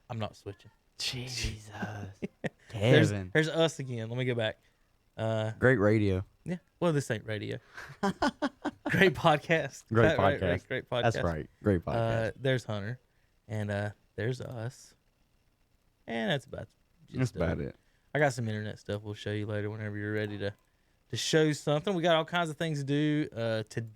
I'm not switching. Jesus. There's Kevin. us again. Let me go back. Great radio. Yeah. Well, this ain't radio. Great podcast. Great Right, podcast. great podcast. That's right. Great podcast. There's Hunter, and there's us, and that's about. That's about it. I got some internet stuff we'll show you later whenever you're ready to show something. We got all kinds of things to do today.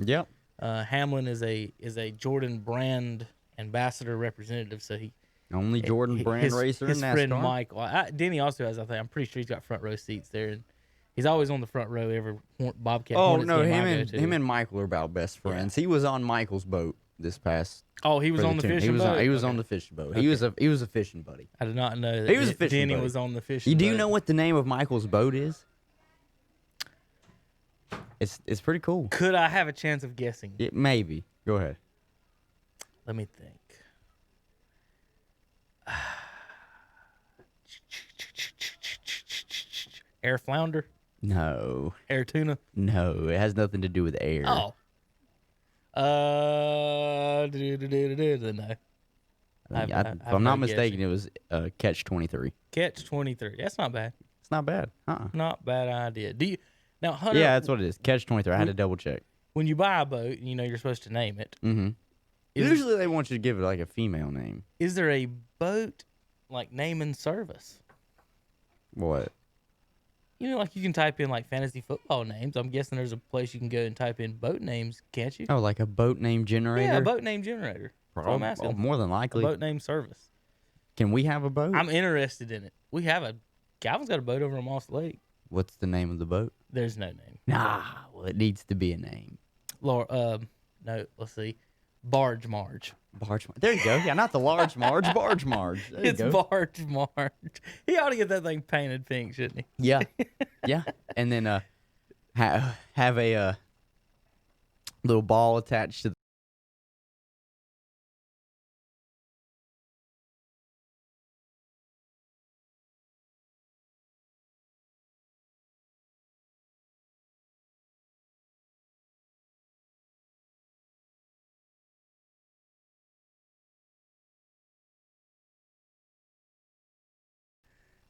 Yep. Hamlin is a Jordan brand ambassador representative, so he Only Jordan brand racer his in NASCAR. friend Mike. Denny also has. I'm pretty sure he's got front row seats there, and he's always on the front row every Bobcat. Oh Hornets no, game I go to. him and Michael are about best friends. He was on Michael's boat this past. Oh, he was on the fishing boat. He was on the fishing boat. He was a fishing buddy. I did not know that. He was a fishing Denny buddy. was on the fishing. Do you boat. know what the name of Michael's boat is? It's pretty cool. Could I have a chance of guessing? Maybe. Go ahead. Let me think. Air flounder? No. Air tuna? No, it has nothing to do with air. Oh. No. If I'm not mistaken, it was Catch 23. Catch 23. That's not bad. It's not bad. Not bad idea. Do you now, Hunter? Yeah, that's what it is. Catch 23. I had to double check. When you buy a boat, you know you're supposed to name it. Mm-hmm. Usually they want you to give it like a female name. Is there a boat like naming service? What? You know, like you can type in like fantasy football names. I'm guessing there's a place you can go and type in boat names, can't you? Oh, like a boat name generator? Yeah, a boat name generator. That's what I'm asking. More than likely. A boat name service. Can we have a boat? I'm interested in it. We have Calvin's got a boat over on Moss Lake. What's the name of the boat? There's no name. Nah, well, it needs to be a name. No, let's see. Barge Marge. Barge Marge. There you go. Yeah, not the large Marge. Barge Marge. There It's you go. Barge Marge. He ought to get that thing painted pink, shouldn't he? Yeah. Yeah. And then have a little ball attached to the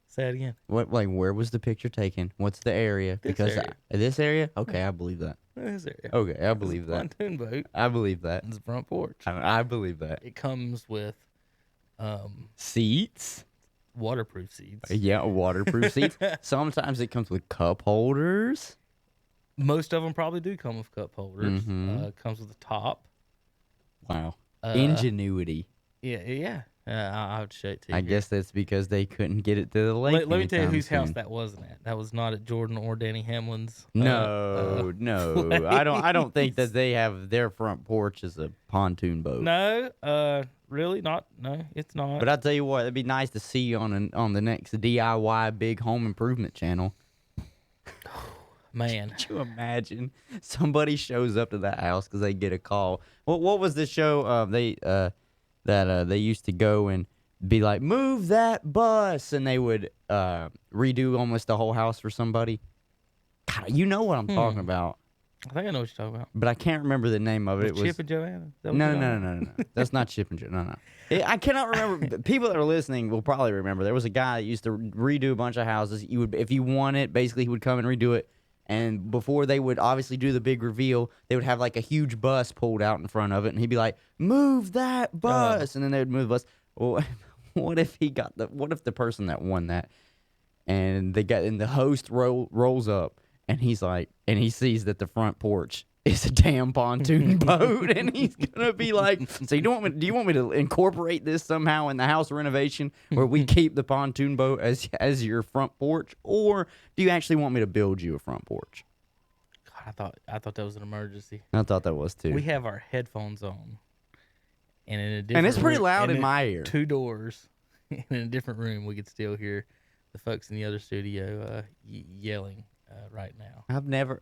Say it again. What, like, where was the picture taken? What's the area? This Because area. this area? Okay, I believe that. This area. Okay, I believe that. Pontoon boat. I believe that. It's the front porch. I believe that. It comes with Seats? waterproof seats. Yeah, waterproof seats. Sometimes it comes with cup holders. Most of them probably do come with cup holders. Mhm. Comes with a top. Wow. Ingenuity. Yeah. I would show it to you I here. guess that's because they couldn't get it to the lake. Let me tell you anytime whose house soon. that wasn't at. That was not at Jordan or Danny Hamlin's. No. I don't think that place. they have their front porch as a pontoon boat. No, really not. No, it's not. But I tell you what, it'd be nice to see on the next DIY big home improvement channel. Man, Could you imagine somebody shows up to that house because they get a call? What was the show? They used to go and be like, move that bus, and they would redo almost the whole house for somebody. God, you know what I'm talking about, I think I know what you're talking about. but I can't remember the name of it. Was It was Chip and Joanna? Is that what no, you're no, talking no, about? no, no, no. That's not Chip and Joe. No, no. I cannot remember. People that are listening will probably remember. There was a guy that used to redo a bunch of houses. You would, if you won it, basically he would come and redo it. And before they would obviously do the big reveal, they would have like a huge bus pulled out in front of it, and he'd be like, "Move that bus," and then they would move the bus. Well, what if he got the? What if the person that won that, and the host rolls up, and he's like, and he sees that the front porch is a damn pontoon boat, and he's gonna be like, "So do you want me to incorporate this somehow in the house renovation where we keep the pontoon boat as your front porch, or do you actually want me to build you a front porch?" God, I thought that was an emergency. I thought that was too. We have our headphones on, and in a different And it's pretty room- loud and in my ear. 2 doors, and in a different room, we could still hear the folks in the other studio yelling right now. I've never.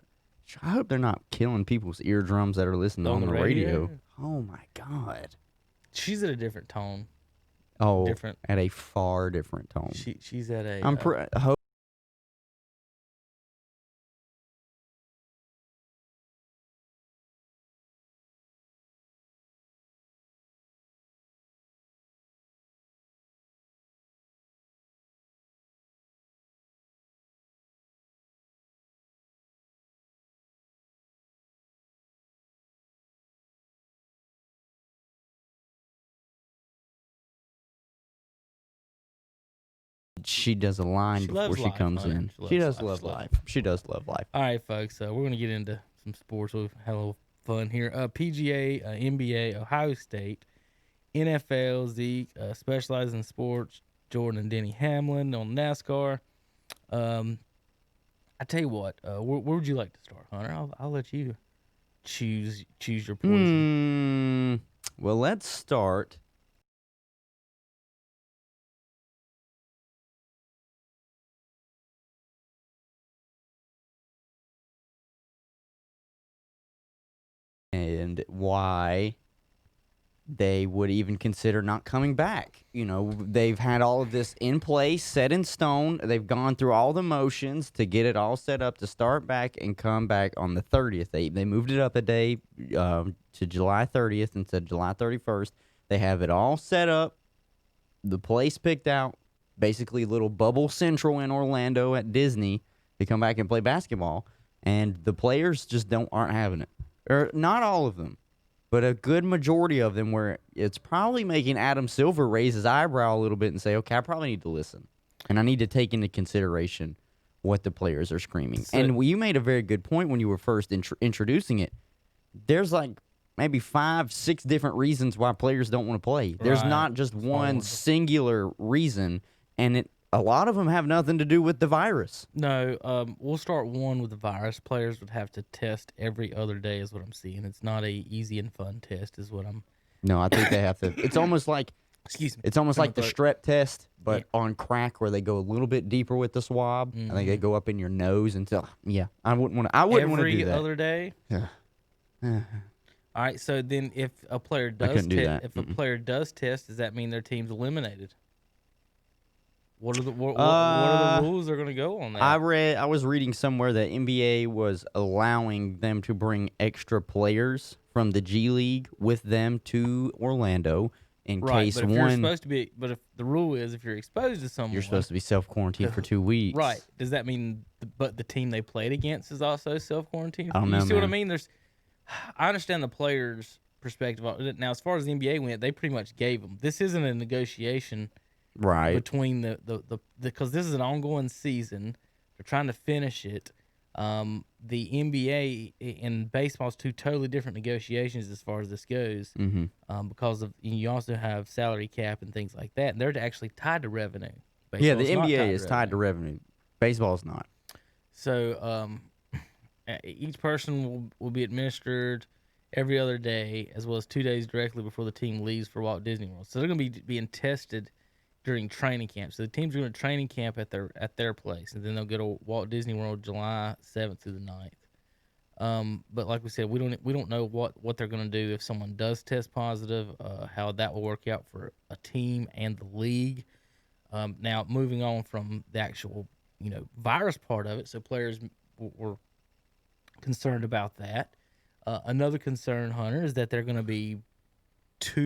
I hope they're not killing people's eardrums that are listening on the radio. radio? Oh my god. She's at a different tone. Oh, Different. at a far different tone. She's at a. I'm hope. She does a line She before loves she life, comes Hunter. in. She She loves does life. love She loves life. She does love life. All right, folks. We're gonna get into some sports. We've had a little fun here. PGA, NBA, Ohio State, NFL. Zeke specializes in sports. Jordan and Denny Hamlin on NASCAR. I tell you what. Where would you like to start, Hunter? I'll let you choose your poison. Well, let's start. And why they would even consider not coming back. You know, they've had all of this in place, set in stone. They've gone through all the motions to get it all set up to start back and come back on the 30th. They moved it up a day to July 30th instead of July 31st. They have it all set up, the place picked out, basically little bubble central in Orlando at Disney to come back and play basketball. And the players just aren't having it. Or not all of them, but a good majority of them, where it's probably making Adam Silver raise his eyebrow a little bit and say, okay, I probably need to listen. And I need to take into consideration what the players are screaming. And you made a very good point when you were first introducing it. There's like maybe 5, 6 different reasons why players don't want to play. There's not just one singular reason, and a lot of them have nothing to do with the virus. No, we'll start one with the virus. Players would have to test every other day, is what I'm seeing. It's not a easy and fun test, is what I'm. No, I think they have to. It's almost like. Excuse me. It's almost like the strep test, but on crack, where they go a little bit deeper with the swab. I think they go up in your nose until. Yeah, I wouldn't want to. I wouldn't want to do that. Every other day. Yeah. All right. So then, if a player does a player does test, does that mean their team's eliminated? What are the rules they're going to go on that? I was reading somewhere that NBA was allowing them to bring extra players from the G League with them to Orlando in case but if one. You're supposed to be, but if the rule is if you're exposed to someone, you're supposed to be self-quarantined for 2 weeks. Right? Does that mean the team they played against is also self-quarantined? I don't know. You see what I mean? I understand the players' perspective of it. Now, as far as the NBA went, they pretty much gave them. This isn't a negotiation. Right. Between because this is an ongoing season, they're trying to finish it. the NBA and baseball's two totally different negotiations as far as this goes, because of you also have salary cap and things like that, and they're actually tied to revenue. Yeah, the Baseball's not NBA tied is to tied to revenue. revenue. Baseball's not. So each person will be administered every other day, as well as 2 days directly before the team leaves for Walt Disney World. So they're going to be being tested during training camp. So the teams are going to training camp at their place, and then they'll go to Walt Disney World July 7th through the 9th. But like we said, we don't know what they're going to do if someone does test positive, how that will work out for a team and the league. Now moving on from the actual virus part of it, so players were concerned about that. Another concern, Hunter, is that they're going to be two.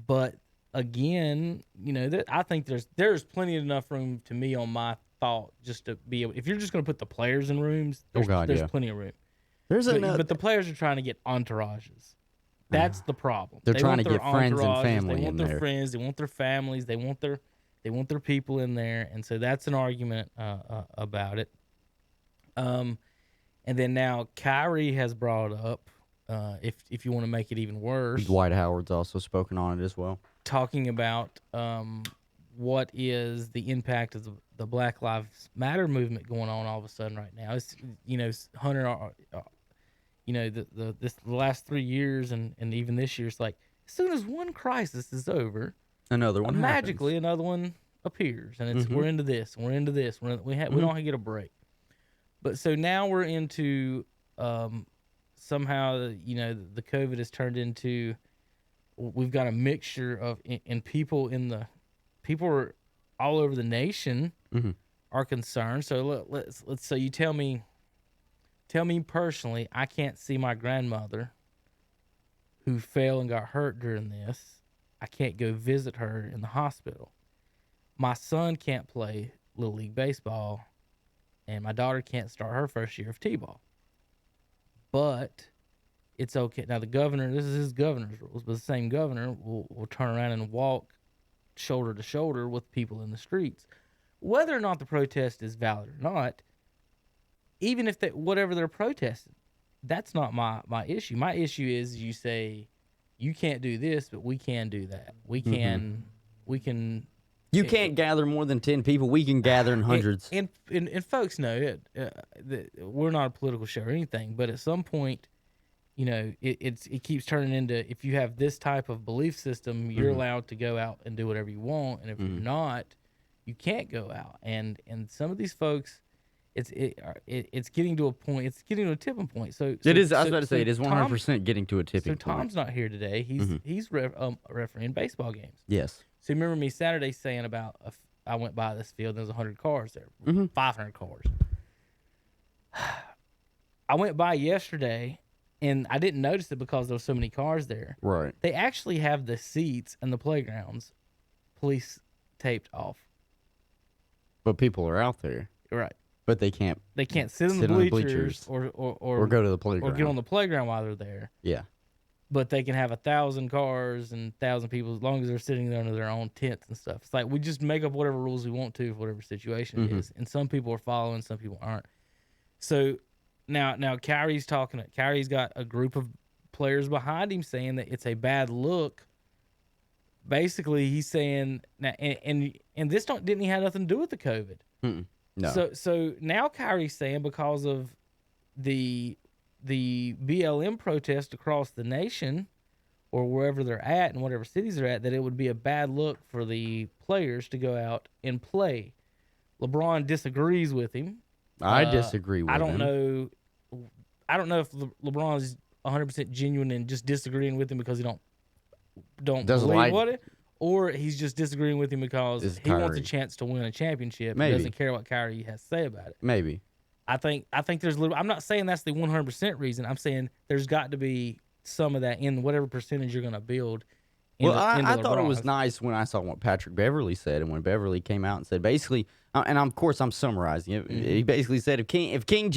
But again, I think there's plenty enough room to me on my thought just to be able. If you're just going to put the players in rooms, Oh God, there's yeah. plenty of room. There's another. But the players are trying to get entourages. That's the problem. They're They trying want to their get friends and entourages, family they want in their there. friends, they want their families, they want their people in there, and so that's an argument about it. And then now Kyrie has brought up, if you want to make it even worse, Dwight Howard's also spoken on it as well. talking about what is the impact of the Black Lives Matter movement going on all of a sudden right now. It's Hunter, the last 3 years and even this year, it's like as soon as one crisis is over, Another one magically another one appears, and it's we're into this, we're into this, we don't get a break. But so now we're into somehow the COVID has turned into, we've got a mixture of and people are all over the nation are concerned. So let's so you tell me personally, I can't see my grandmother who fell and got hurt during this. I can't go visit her in the hospital. My son can't play Little League Baseball, and my daughter can't start her first year of T-ball. But it's okay. Now, the governor, this is his governor's rules, but the same governor will turn around and walk shoulder to shoulder with people in the streets. Whether or not the protest is valid or not, even if whatever they're protesting, that's not my issue. My issue is you say you can't do this, but we can do that. We can. You can't gather more than 10 people. We can gather in hundreds. And folks know it. We're not a political show or anything, but at some point, it keeps turning into, if you have this type of belief system, you're allowed to go out and do whatever you want, and if you're not, you can't go out. And some of these folks, it's getting to a point. It's getting to a tipping point. So it is. I was about to say it is 100% getting to a tipping point. So Tom's not here today. He's refereeing baseball games. Yes. So remember me Saturday saying about I went by this field and there was 100 cars there, 500 cars. I went by yesterday and I didn't notice it because there were so many cars there. Right. They actually have the seats and the playgrounds police taped off. But people are out there. Right. But they can't sit in the sit on the bleachers bleachers or or go to the or get on playground. the playground while they're there. Yeah. But they can have 1,000 cars and 1,000 people as long as they're sitting there under their own tents and stuff. It's like we just make up whatever rules we want to for whatever situation it Mhm. is, and some people are following, some people aren't. So now Kyrie's talking. Kyrie's got a group of players behind him saying that it's a bad look. Basically, he's saying now, and this didn't he have nothing to do with the COVID. Mm-mm. No. So now Kyrie's saying because of the BLM protest across the nation or wherever they're at and whatever cities they're at, that it would be a bad look for the players to go out and play. LeBron disagrees with him. I disagree with I don't him. know. I don't know if LeBron is 100% genuine and just disagreeing with him because he don't Doesn't believe like what it, or he's just disagreeing with him because It's he wants a Kyrie. chance to win a championship. Maybe. And doesn't care what Kyrie has to say about it. Maybe. I think there's a little. I'm not saying that's the 100% reason. I'm saying there's got to be some of that in whatever percentage you're going to build. Well, Into I thought it was LeBron's. nice when I saw what Patrick Beverly said, and when Beverly came out and said basically, and of course I'm summarizing it. He basically said if King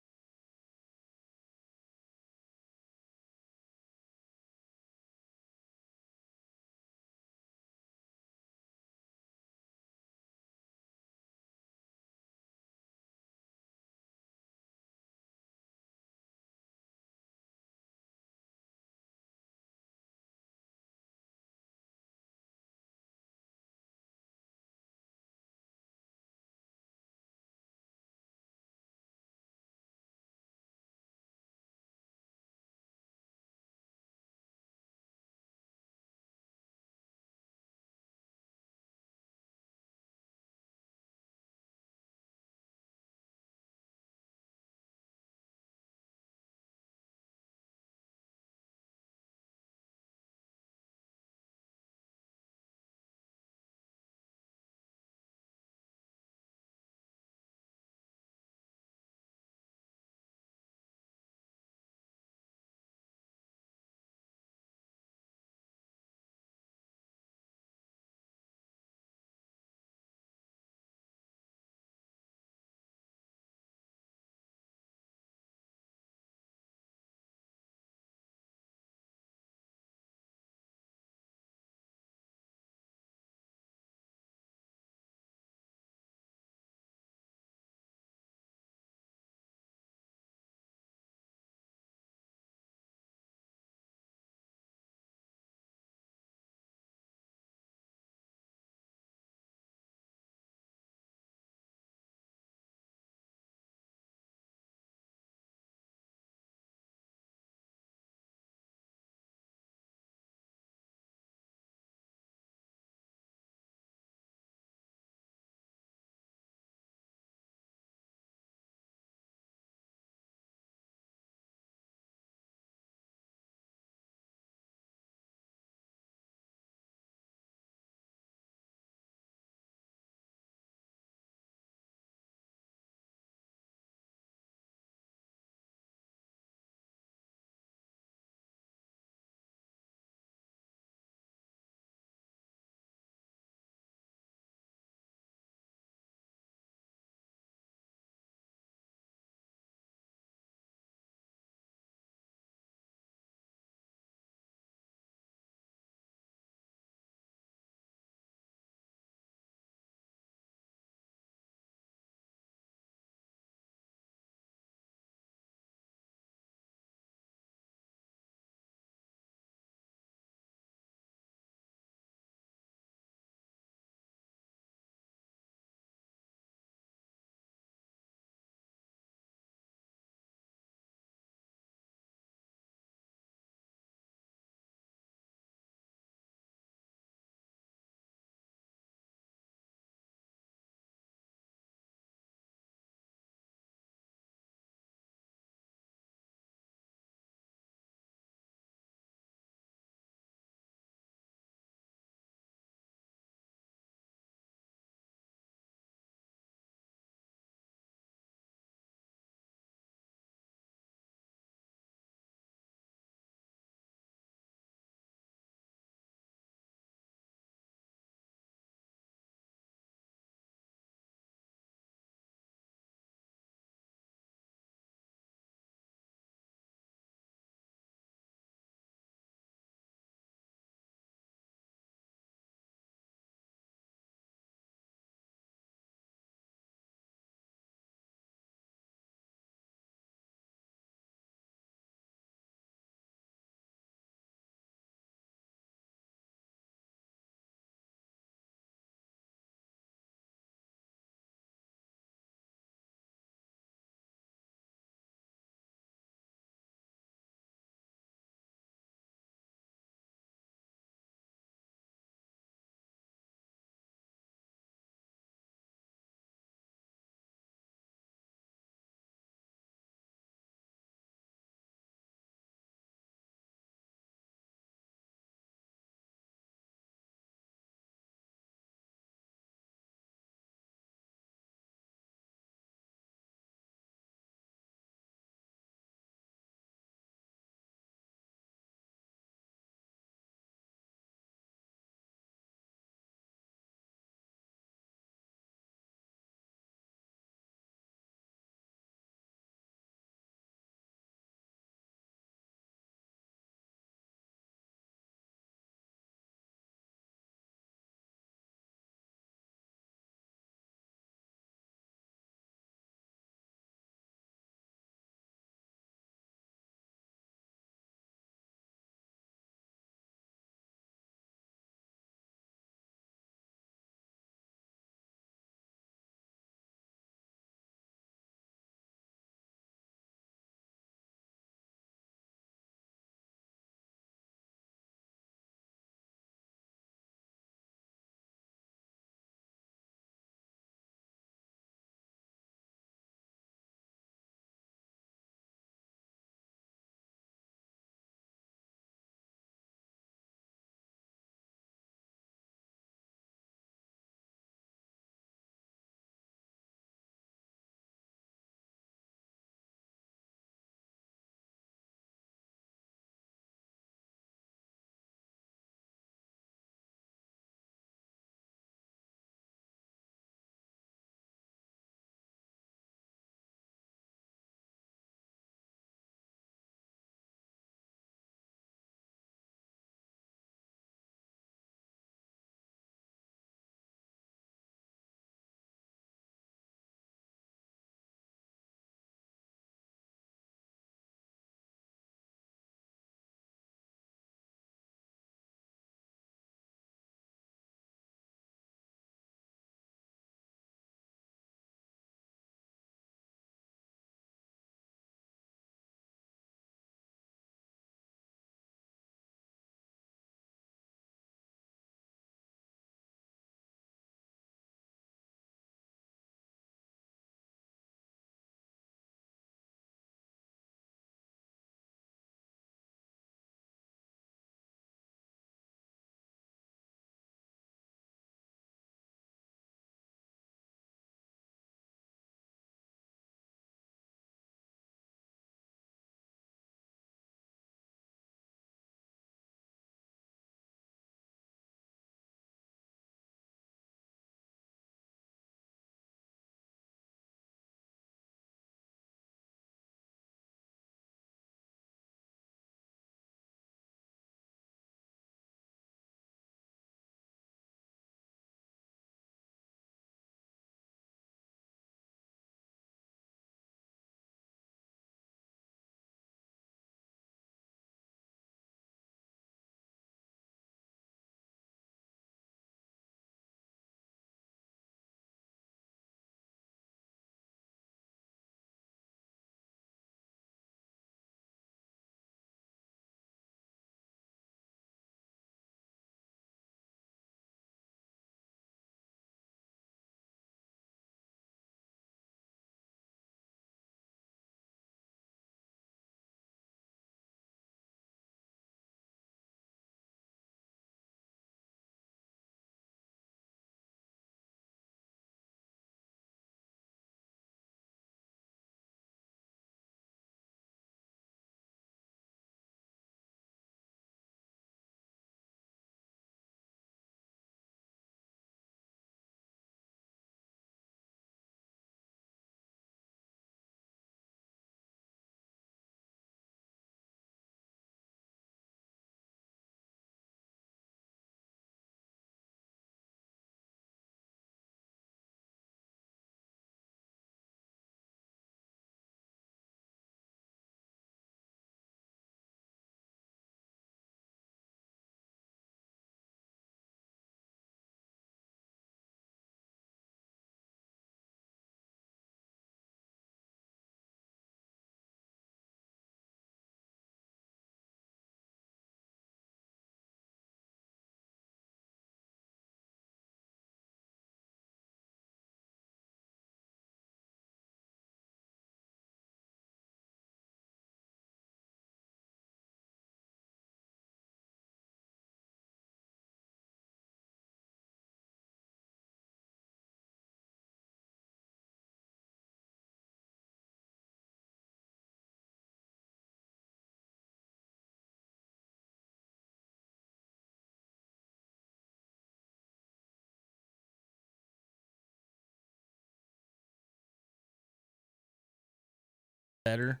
better.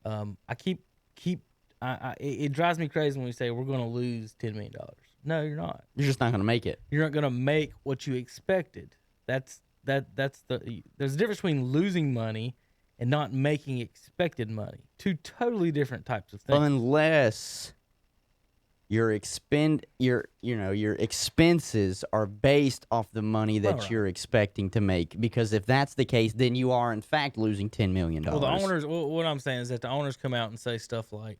I keep it drives me crazy when we say we're going to lose $10 million. No, you're not. You're just not going to make it. You're not going to make what you expected. That's there's a difference between losing money and not making expected money. Two totally different types of things. Unless your your expenses are based off the money that Right. you're expecting to make. Because if that's the case, then you are in fact losing $10 million. Well, the owners. Well, what I'm saying is that the owners come out and say stuff like,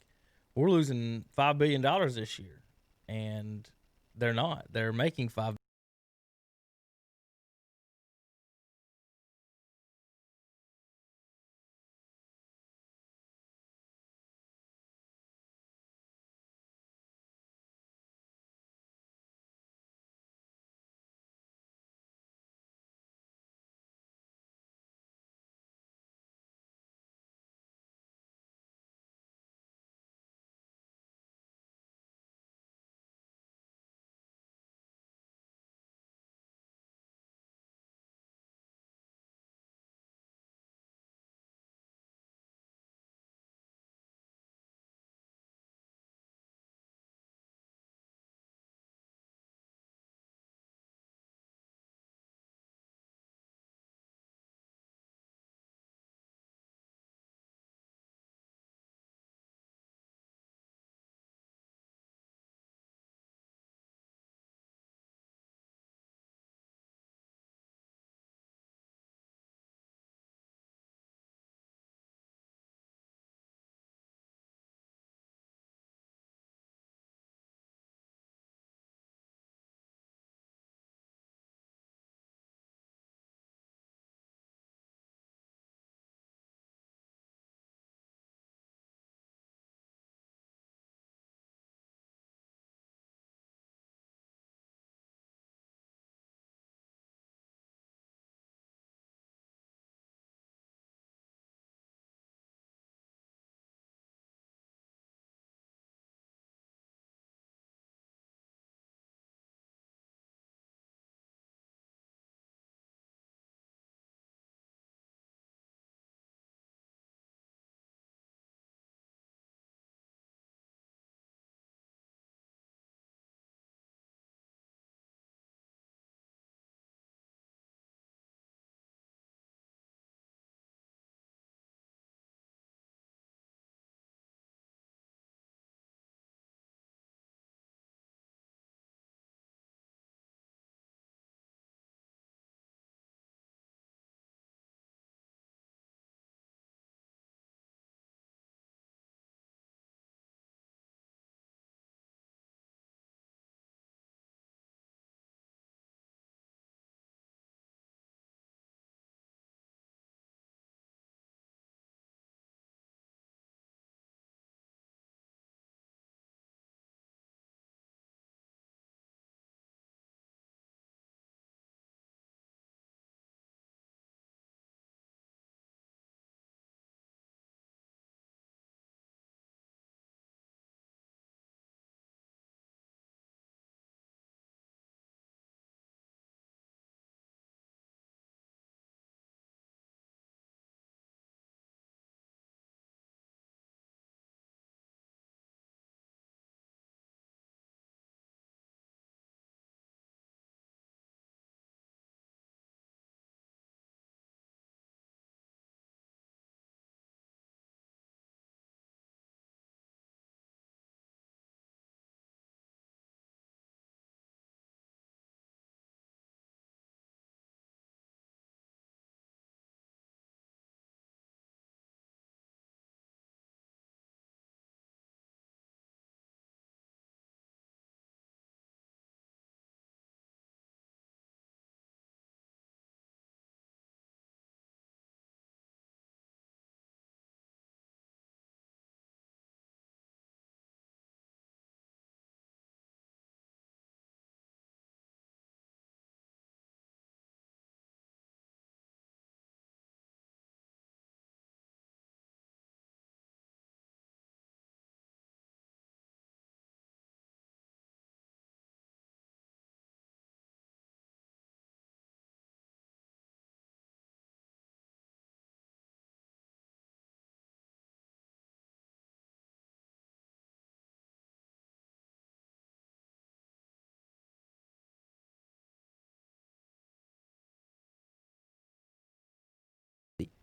"We're losing $5 billion this year," and they're not. They're making $5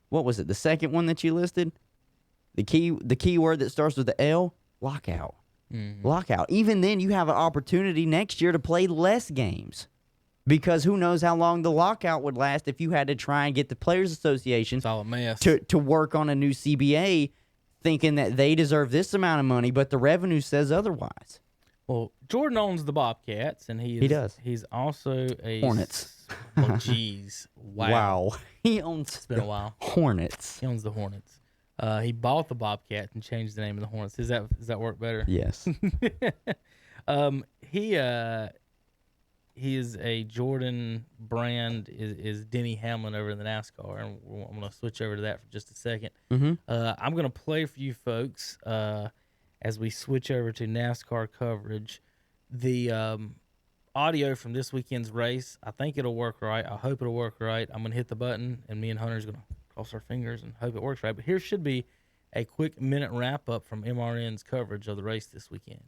what was it? The second one that you listed? The key word that starts with the L? Lockout. Lockout. Even then, you have an opportunity next year to play less games. Because who knows how long the lockout would last if you had to try and get the Players Association It's all a mess. to work on a new CBA thinking that they deserve this amount of money, but the revenue says otherwise. Well, Jordan owns the Bobcats, and he does. He's also a Hornets. Oh, jeez. Wow. He owns It's been a while. Hornets. He owns the Hornets. He bought the Bobcats and changed the name of the Hornets. Does that work better? Yes. He is a Jordan brand is Denny Hamlin over in the NASCAR, and I'm going to switch over to that for just a second. I'm going to play for you folks as we switch over to NASCAR coverage the audio from this weekend's race. I think it'll work right. I hope it'll work right. I'm going to hit the button, and me and Hunter's going to cross our fingers and hope it works right. But here should be a quick minute wrap-up from MRN's coverage of the race this weekend.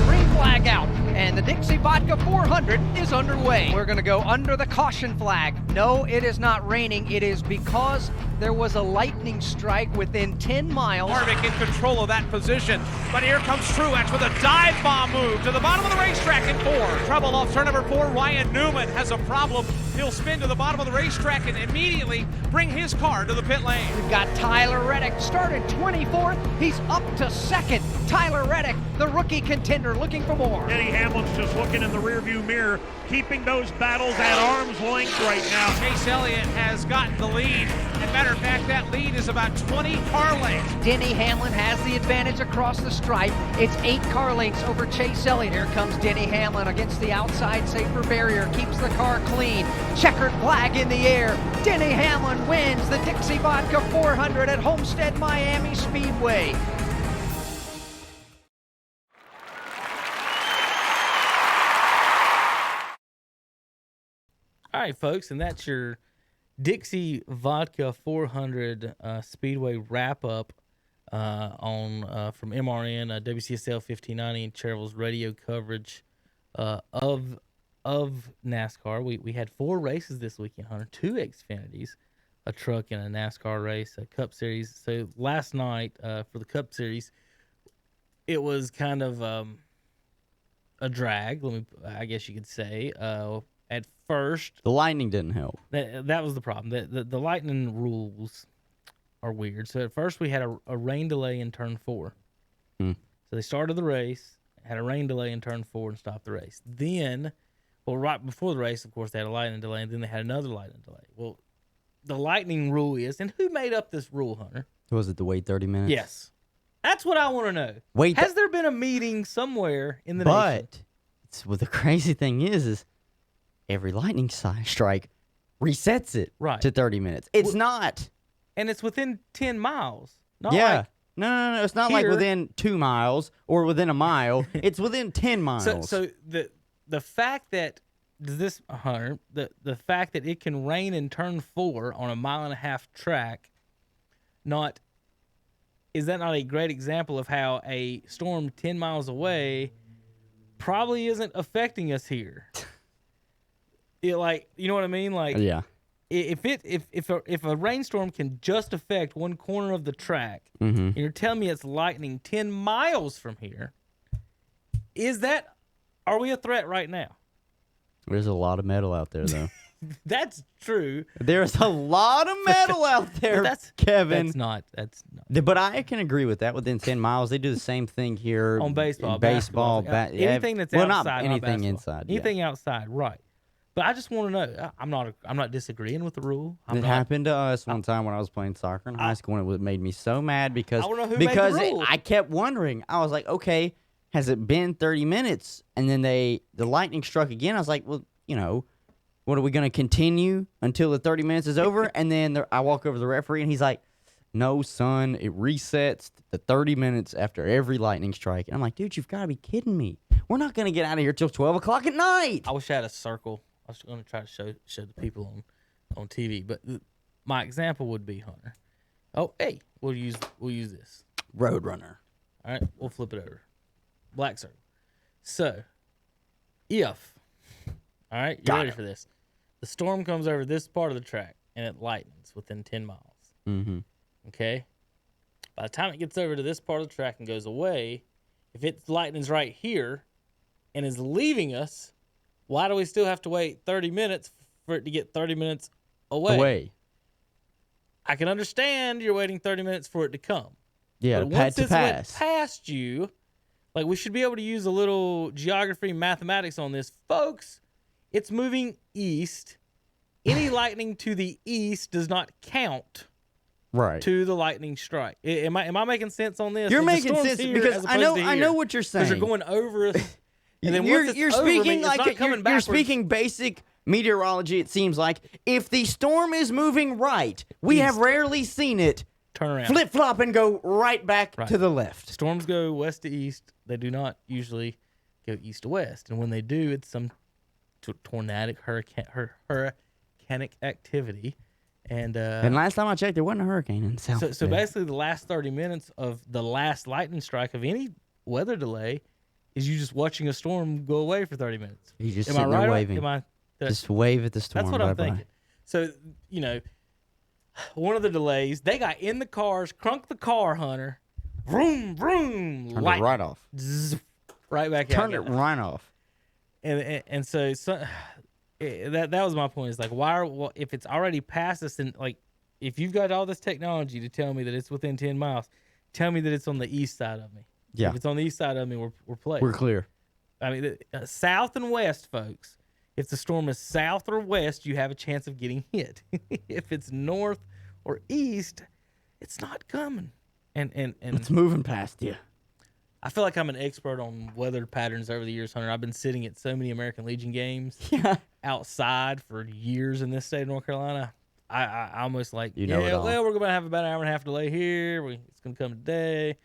Green flag out, and the Dixie Vodka 400 is underway. We're going to go under the caution flag. No, it is not raining. It is because there was a lightning strike within 10 miles. Harvick in control of that position, but here comes Truex with a dive bomb move to the bottom of the racetrack in 4. Trouble off turn number 4. Ryan Newman has a problem. He'll spin to the bottom of the racetrack and immediately bring his car to the pit lane. We've got Tyler Reddick started 24th. He's up to 2nd. Tyler Reddick, the rookie contender, looking for more. Denny Hamlin's just looking in the rearview mirror, keeping those battles at arm's length right now. Chase Elliott has gotten the lead. As a matter of fact, that lead is about 20 car lengths. Denny Hamlin has the advantage across the stripe. It's 8 car lengths over Chase Elliott. Here comes Denny Hamlin against the outside safer barrier, keeps the car clean. Checkered flag in the air. Denny Hamlin wins the Dixie Vodka 400 at Homestead Miami Speedway. All right, folks, and that's your Dixie Vodka 400 Speedway wrap-up from MRN, WCSL 1590, and Cheryl's radio coverage of NASCAR. We had 4 races this weekend, Hunter. 2 Xfinities, a truck and a NASCAR race, a Cup Series. So last night for the Cup Series, it was kind of a drag, I guess you could say. At first, The lightning didn't help. that was the problem. The lightning rules are weird. So at first we had a rain delay in turn 4. So they started the race, had a rain delay in turn 4, and stopped the race. Then, right before the race, of course, they had a lightning delay, and then they had another lightning delay. Well, the lightning rule is, and who made up this rule, Hunter? Was it to wait 30 minutes? Yes. That's what I want to know. Has there been a meeting somewhere in the nation? But the crazy thing is every lightning strike resets it to 30 minutes. It's not. And it's within 10 miles. Not Yeah. like No. It's not like here. within 2 miles or within a mile. It's within 10 miles. So the fact that Hunter, the fact that it can rain in turn 4 on a 1.5-mile track, is that not a great example of how a storm 10 miles away probably isn't affecting us here? You know what I mean? Like, yeah. If a rainstorm can just affect one corner of the track, Mm-hmm. and you're telling me it's lightning 10 miles from here, are we a threat right now? There's a lot of metal out there, though. That's true. There's a lot of metal out there, Kevin. That's not. But I can agree with that. Within 10 miles, they do the same thing here On baseball, in baseball, basketball, anything that's well, outside, not anything basketball. inside. Anything outside, right? But I just want to know. I'm not disagreeing with the rule. It happened to us one time when I was playing soccer in high school, and it made me so mad because I wanna know who made the rule. I kept wondering. I was like, okay, has it been 30 minutes? And then the lightning struck again. I was like, well, what are we going to continue until the 30 minutes is over? And then I walk over to the referee, and he's like, no, son, it resets the 30 minutes after every lightning strike. And I'm like, dude, you've got to be kidding me. We're not going to get out of here till 12 o'clock at night. I wish I had a circle. I was going to try to show the people on TV, but my example would be, Hunter. Oh, hey, we'll use this Roadrunner. All right, we'll flip it over. Black circle. So, if all right, you ready for this? The storm comes over this part of the track, and it lightens within 10 miles. Mm-hmm. Okay? By the time it gets over to this part of the track and goes away, if it lightens right here and is leaving us, why do we still have to wait 30 minutes for it to get 30 minutes away? I can understand you're waiting 30 minutes for it to come. Yeah, but pad once to it's went pass. past you, like we should be able to use a little geography mathematics on this. Folks, it's moving east. Any lightning to the east does not count Right. to the lightning strike. Am I making sense on this? You're Like, the making storm's sense here because as I opposed to know here, what you're because saying. you're going over us. And then you're once it's you're over me, speaking it's like not coming you're backwards. speaking basic meteorology. It seems like if the storm is moving right, we East. have rarely seen it Turn around. flip flop and go right back Right. to the left. Storms go west to east. They do not usually go east to west. And when they do, it's some tornadic hurricanic activity. And last time I checked, there wasn't a hurricane in South. so basically, the last 30 minutes of the last lightning strike of any weather delay is you just watching a storm go away for 30 minutes. He's just Am I sitting right? there waving. Am I? Just wave at the storm. That's what I'm Bye-bye. thinking. So, one of the delays, they got in the cars, crunk the car, Hunter. Vroom, vroom. Turned light, it right off. zzz, right back out. Turned it again. right off. And so that was my point. Is like, if it's already past us, and like, if you've got all this technology to tell me that it's within 10 miles, tell me that it's on the east side of me. Yeah. If it's on the east side of me, we're playing. We're clear. I mean, south and west, folks. If the storm is south or west, you have a chance of getting hit. If it's north or east, it's not coming. And It's moving past you. I feel like I'm an expert on weather patterns over the years, Hunter. I've been sitting at so many American Legion games outside for years in this state of North Carolina. I almost like, You know it all. well, we're going to have about an hour and a half delay here. It's going to come today.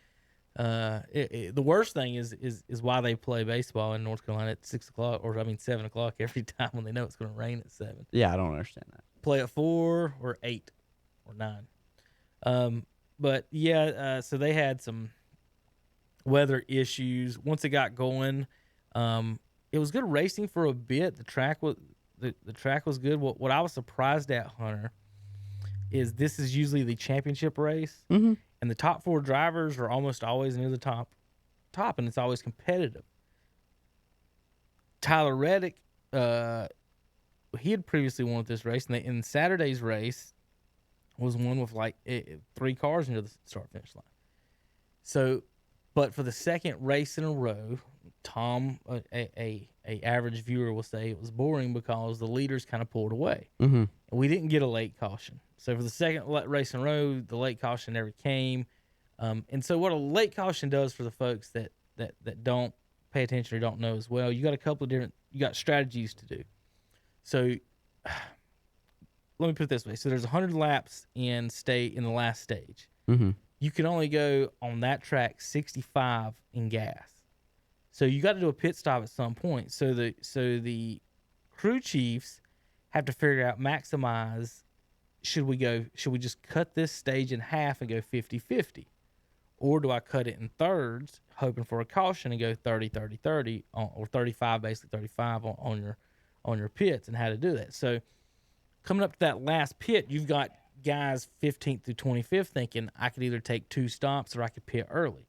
The worst thing is why they play baseball in North Carolina at 7 o'clock every time when they know it's going to rain at 7. Yeah, I don't understand that. Play at 4 or 8 or 9. But yeah, so they had some weather issues. Once it got going, it was good racing for a bit. The track was good. What I was surprised at, Hunter, is this is usually the championship race, Mm-hmm. and the top 4 drivers are almost always near the top, and it's always competitive. Tyler Reddick, he had previously won this race, and in Saturday's race was one with like 3 cars near the start-finish line. So, but for the second race in a row, Tom, a average viewer will say it was boring because the leaders kind of pulled away. Mm-hmm. We didn't get a late caution. So for the second race in a row, the late caution never came. And so what a late caution does for the folks that don't pay attention or don't know as well, you got strategies to do. So let me put it this way. So there's 100 laps in the last stage. Mm-hmm. You can only go on that track 65 in gas. So you got to do a pit stop at some point. So the crew chiefs have to figure out, maximize, should we just cut this stage in half and go 50-50? Or do I cut it in thirds, hoping for a caution, and go 30-30-30 or 35, basically 35 on your pits, and how to do that. So coming up to that last pit, you've got guys 15th through 25th thinking, I could either take 2 stops or I could pit early,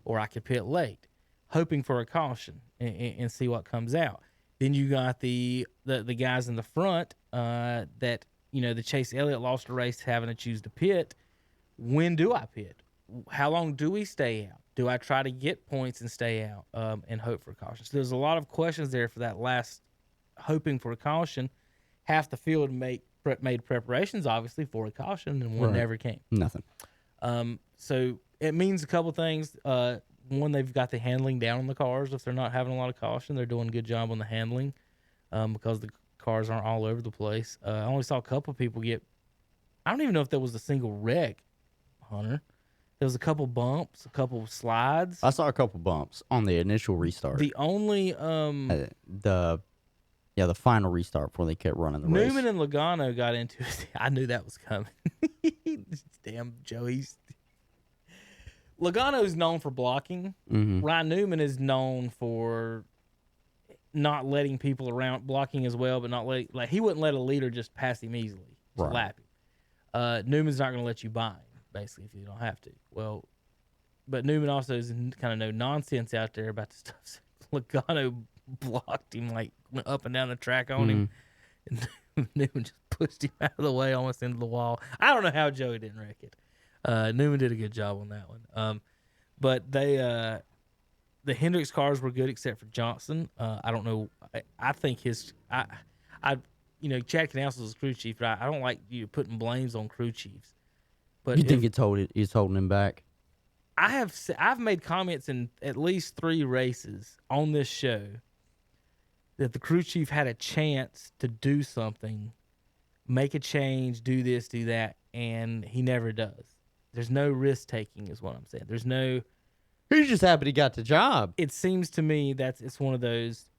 or I could pit late, hoping for a caution and see what comes out. Then you got the guys in the front that, the Chase Elliott lost a race having to choose to pit. When do I pit? How long do we stay out? Do I try to get points and stay out and hope for a caution? So there's a lot of questions there for that last hoping for a caution. Half the field made preparations, obviously, for a caution, and one never came. Nothing. So it means a couple things. One, they've got the handling down on the cars. If they're not having a lot of caution, they're doing a good job on the handling because the cars aren't all over the place. I only saw a couple people get – I don't even know if there was a single wreck, Hunter. There was a couple bumps, a couple slides. I saw a couple bumps on the initial restart. The only the final restart before they kept running the race. Newman and Logano got into it. I knew that was coming. Damn, Joey's. Logano is known for blocking. Mm-hmm. Ryan Newman is known for not letting people around, blocking as well, but not he wouldn't let a leader just pass him easily to lap him. Newman's not going to let you buy him, basically, if you don't have to. Well, but Newman also is kind of no nonsense out there about the stuff. Logano blocked him, like went up and down the track on him, and Newman just pushed him out of the way, almost into the wall. I don't know how Joey didn't wreck it. Newman did a good job on that one. But the Hendricks cars were good except for Johnson. I don't know. I think Chad Canals was a crew chief, but I don't like you putting blames on crew chiefs. But You think it's holding him back? I've made comments in at least 3 races on this show that the crew chief had a chance to do something, make a change, do this, do that, and he never does. There's no risk taking, is what I'm saying. There's no. He's just happy he got the job. It seems to me it's one of those,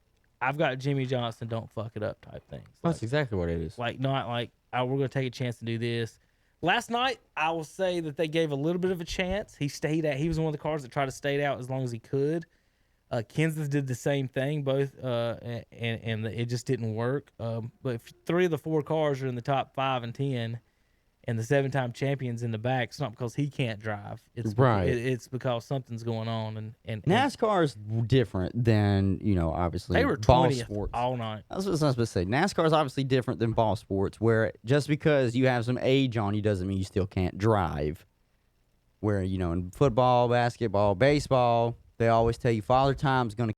I've got Jimmy Johnson, don't fuck it up type things. That's exactly what it is. Like, not like, oh, we're going to take a chance to do this. Last night, I will say that they gave a little bit of a chance. He was one of the cars that tried to stay out as long as he could. Kenseth did the same thing, both, and it just didn't work. But if 3 of the 4 cars are in the top 5 and 10, and the 7-time champion's in the back, it's not because he can't drive. It's right. It's because something's going on. And NASCAR is different than, obviously they were ball 20th sports. all night. That's what I was supposed to say. NASCAR is obviously different than ball sports, where just because you have some age on you doesn't mean you still can't drive. Where, in football, basketball, baseball, they always tell you Father Time's going to.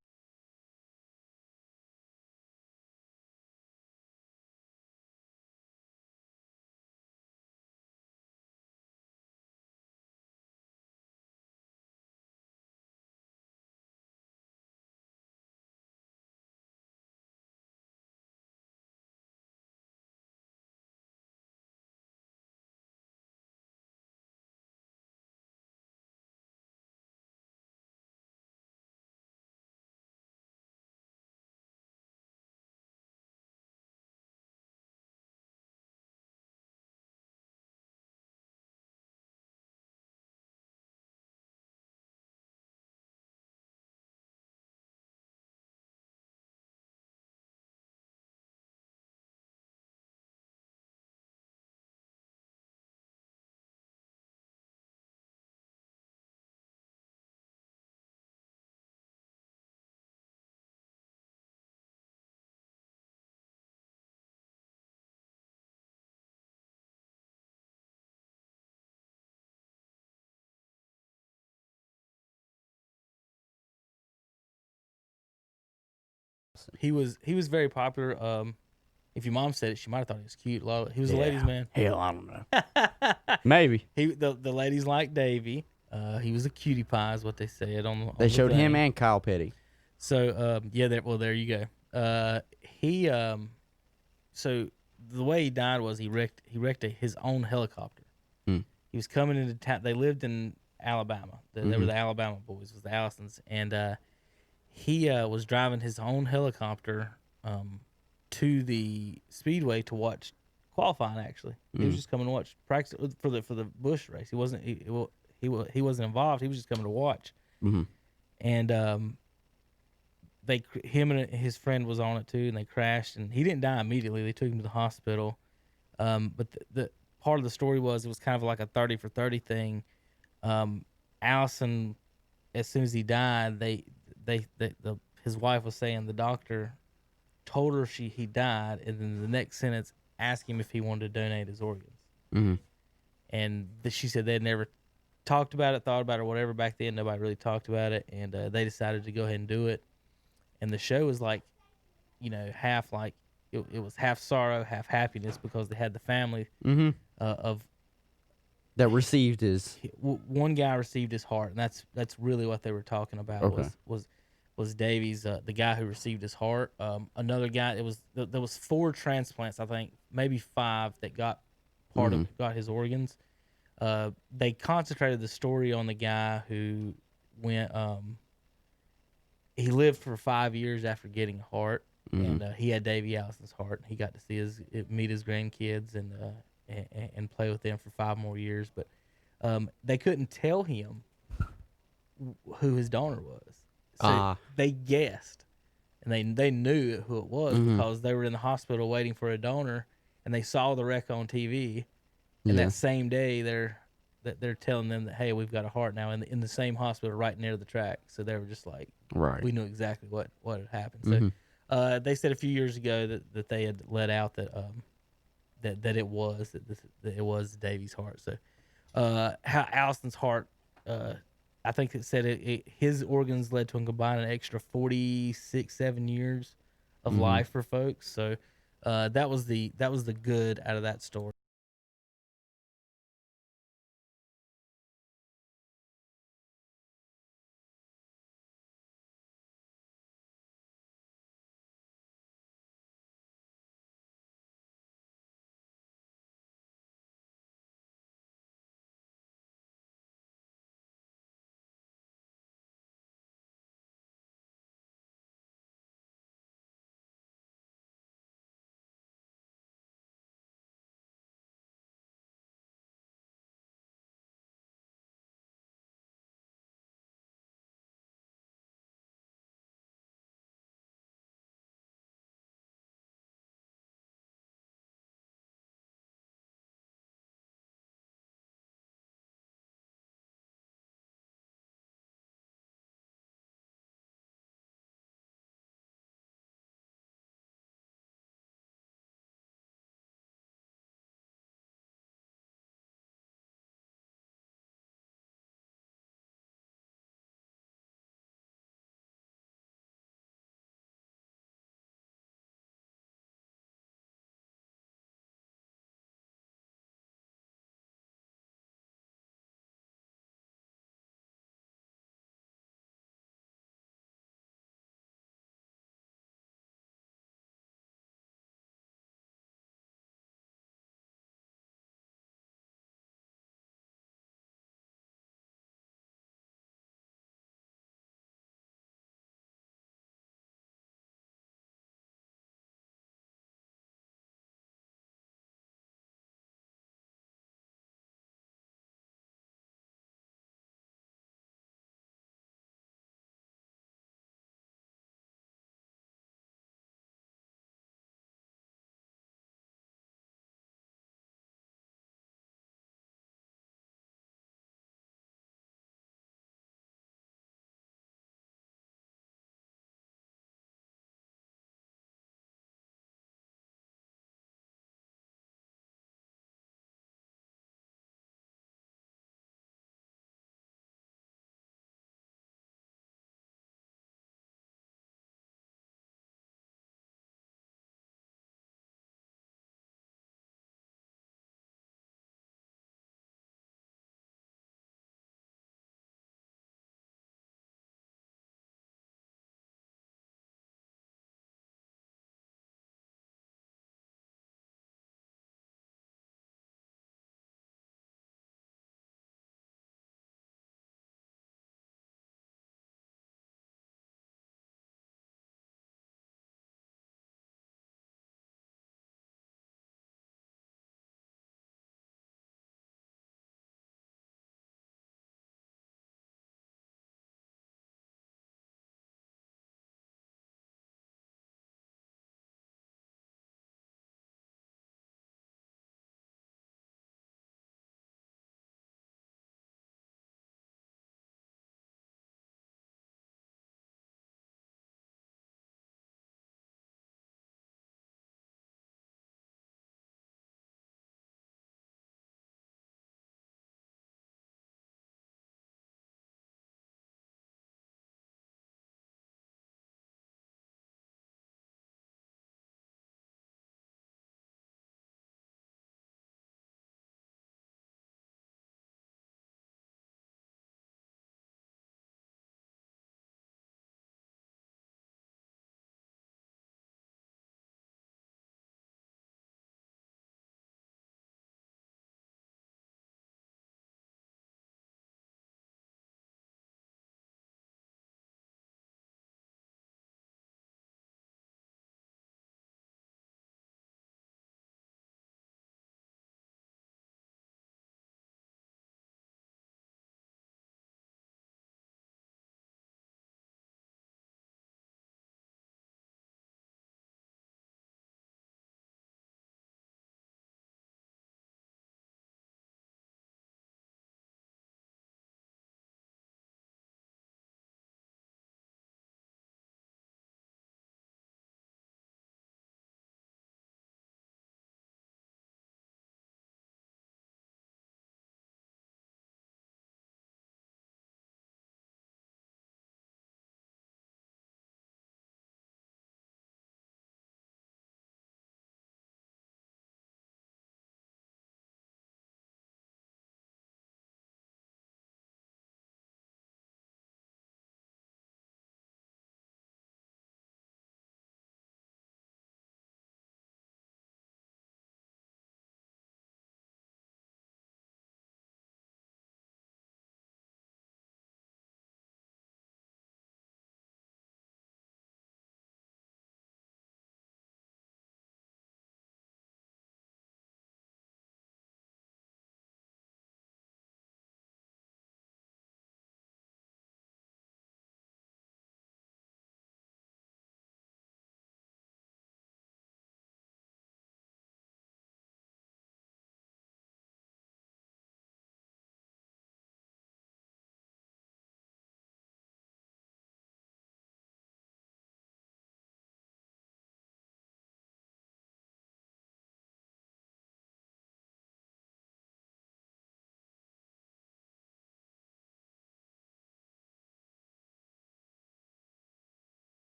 He was very popular. If your mom said it, she might have thought he was cute. He was a ladies' man. Hell, I don't know. Maybe. The ladies liked Davey. He was a cutie pie, is what they said on They showed the him thing. and Kyle Petty. So there you go. So the way he died was he wrecked his own helicopter. He was coming into town. They lived in Alabama. They were the Alabama boys, was the Allisons, and he was driving his own helicopter to the speedway to watch qualifying. Actually, he was just coming to watch practice for the Busch race. He wasn't he wasn't involved. He was just coming to watch. And him and his friend was on it too, and they crashed. And he didn't die immediately. They took him to the hospital. But the part of the story was it was kind of like a 30 for 30 thing. Allison, as soon as he died, his wife was saying the doctor told her he died, and then the next sentence asked him if he wanted to donate his organs. And she said they'd never talked about it, thought about it, or whatever back then. Nobody really talked about it, and they decided to go ahead and do it. And the show was like, half like it was half sorrow, half happiness, because they had the family of that received his. One guy received his heart, and that's really what they were talking about. Was Davies, the guy who received his heart. Another guy, there was 4 transplants, I think, maybe 5 that got got his organs. They concentrated the story on the guy who went. He lived for 5 years after getting a heart, and he had Davey Allison's heart. He got to see meet his grandkids and play with them for 5 more years, but they couldn't tell him who his donor was. So they guessed, and they knew who it was because they were in the hospital waiting for a donor, and they saw the wreck on TV, And Yeah. that same day, they're telling them that, hey, we've got a heart now in the same hospital right near the track. So they were just like, Right. we knew exactly what had happened. Mhm. So they said a few years ago that they had let out that that it was that it was Davy's heart. So how Allison's heart, I think it said his organs led to him combined an extra 7 years of life for folks. So that was the good out of that story.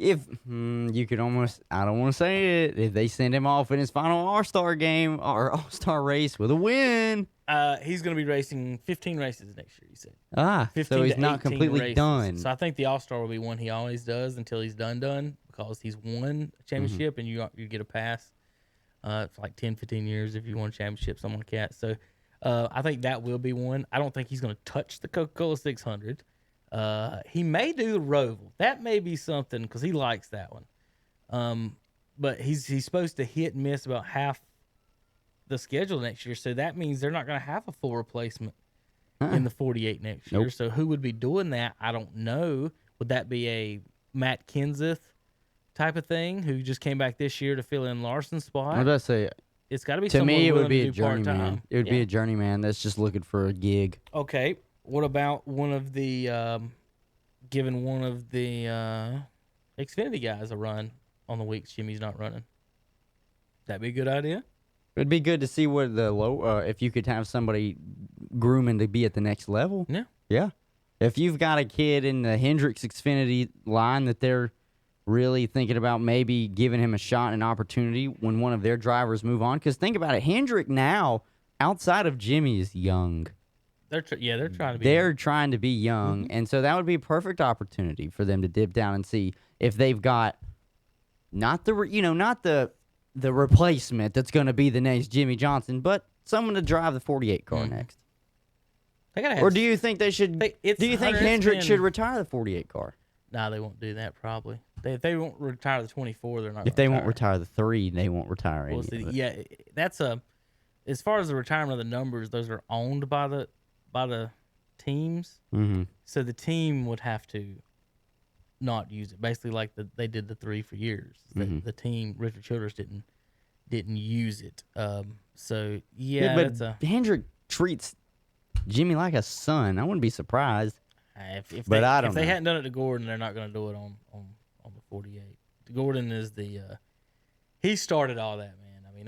If you could almost, I don't want to say it, if they send him off in his final All-Star game or All-Star race with a win. He's going to be racing 15 races next year, he said. 15 so he's to not 18 completely races. done. So I think the All-Star will be one he always does until he's done because he's won a championship and you get a pass for like 10, 15 years if you won a championship, something like that. So I think that will be one. I don't think he's going to touch the Coca-Cola 600. He may do the Roval. That may be something because he likes that one. But he's supposed to hit and miss about half the schedule next year. So that means they're not going to have a full replacement in the 48 next year. So who would be doing that? I don't know. Would that be a Matt Kenseth type of thing who just came back this year to fill in Larson's spot? What did I say? It's got to be to someone me. It willing would be to a do part-time. journeyman. It would be a journeyman that's just looking for a gig. Okay. What about one of the giving one of the Xfinity guys a run on the weeks Jimmy's not running? That'd be a good idea. It'd be good to see what the low if you could have somebody grooming to be at the next level. Yeah. Yeah. If you've got a kid in the Hendricks Xfinity line that they're really thinking about maybe giving him a shot and an opportunity when one of their drivers move on. Because think about it, Hendrick now, outside of Jimmy, is young. They're trying to be. They're trying to be young, and so that would be a perfect opportunity for them to dip down and see if they've got not the replacement that's going to be the next Jimmy Johnson, but someone to drive the 48 car next. They gotta have Or do you think they should? Do you think Hendrick should retire the 48 car? No, they won't do that probably. If they won't retire the 24, they're not. If they won't retire the 3, they won't retire any. Yeah, that's as far as the retirement of the numbers, those are owned by the teams. Mm-hmm. So the team would have to not use it. Basically, like they did the 3 for years. The team, Richard Childress didn't use it. So but Hendrick treats Jimmy like a son. I wouldn't be surprised. If I don't know. If they hadn't done it to Gordon, they're not going to do it on the 48. Gordon is he started all that, man. I mean,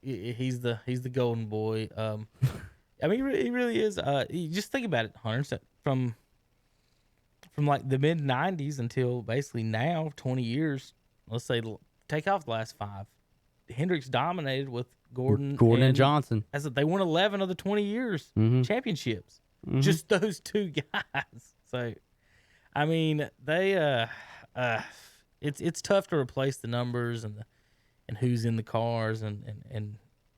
he's the golden boy. I mean, he really is. You just think about it, Hunter. From like the mid '90s until basically now, 20 years. Let's say take off the last 5. Hendricks dominated with Gordon and Johnson. They won 11 of the 20 years championships. Just those 2 guys. So, I mean, they it's tough to replace the numbers and who's in the cars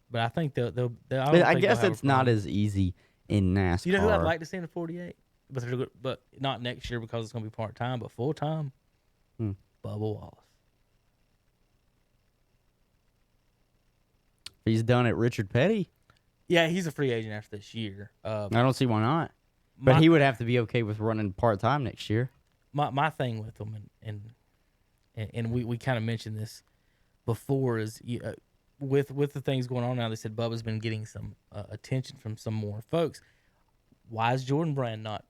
but I think they'll I guess it's not as easy in NASCAR. You know who I'd like to see in the 48? But not next year because it's going to be part-time, but full-time? Bubba Wallace. He's done at Richard Petty. Yeah, he's a free agent after this year. I don't see why not. But he would have to be okay with running part-time next year. My thing with him, and we kind of mentioned this before, is with the things going on now, they said Bubba's been getting some attention from some more folks. Why is Jordan Brand not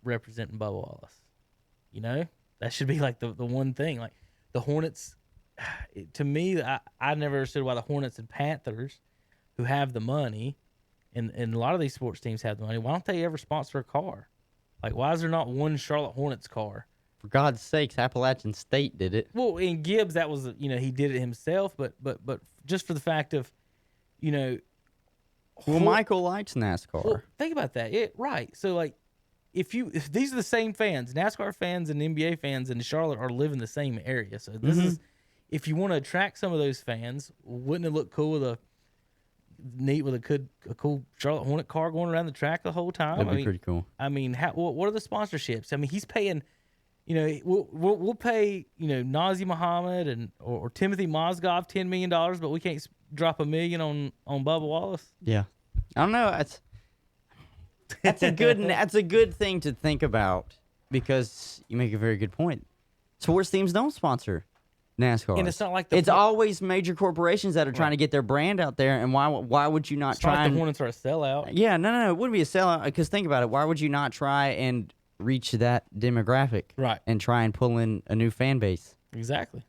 representing Bubba Wallace? You know, that should be like the one thing. Like the Hornets, to me, I never understood why the Hornets and Panthers, who have the money, and a lot of these sports teams have the money, why don't they ever sponsor a car? Like, why is there not one Charlotte Hornets car? For God's sakes, Appalachian State did it. Well, in Gibbs, that was, he did it himself, but just for the fact of, well, Michael likes NASCAR. Well, think about that. Right. So, like, if these are the same fans, NASCAR fans and NBA fans in Charlotte are living the same area. So this is, if you want to attract some of those fans, wouldn't it look cool with a cool Charlotte Hornet car going around the track the whole time? That'd be pretty cool. I mean, what are the sponsorships? I mean, he's paying. We'll pay Nazi Muhammad or Timothy Mozgov $10 million, but we can't drop $1 million on Bubba Wallace. Yeah, I don't know. That's a good thing to think about because you make a very good point. Sports teams don't sponsor NASCAR, and it's not like it's always major corporations that are trying to get their brand out there. And why would you not try? Like the Hornets are a sellout. Yeah, no, it wouldn't be a sellout because think about it. Why would you not try and reach that demographic, right? And try and pull in a new fan base. Exactly.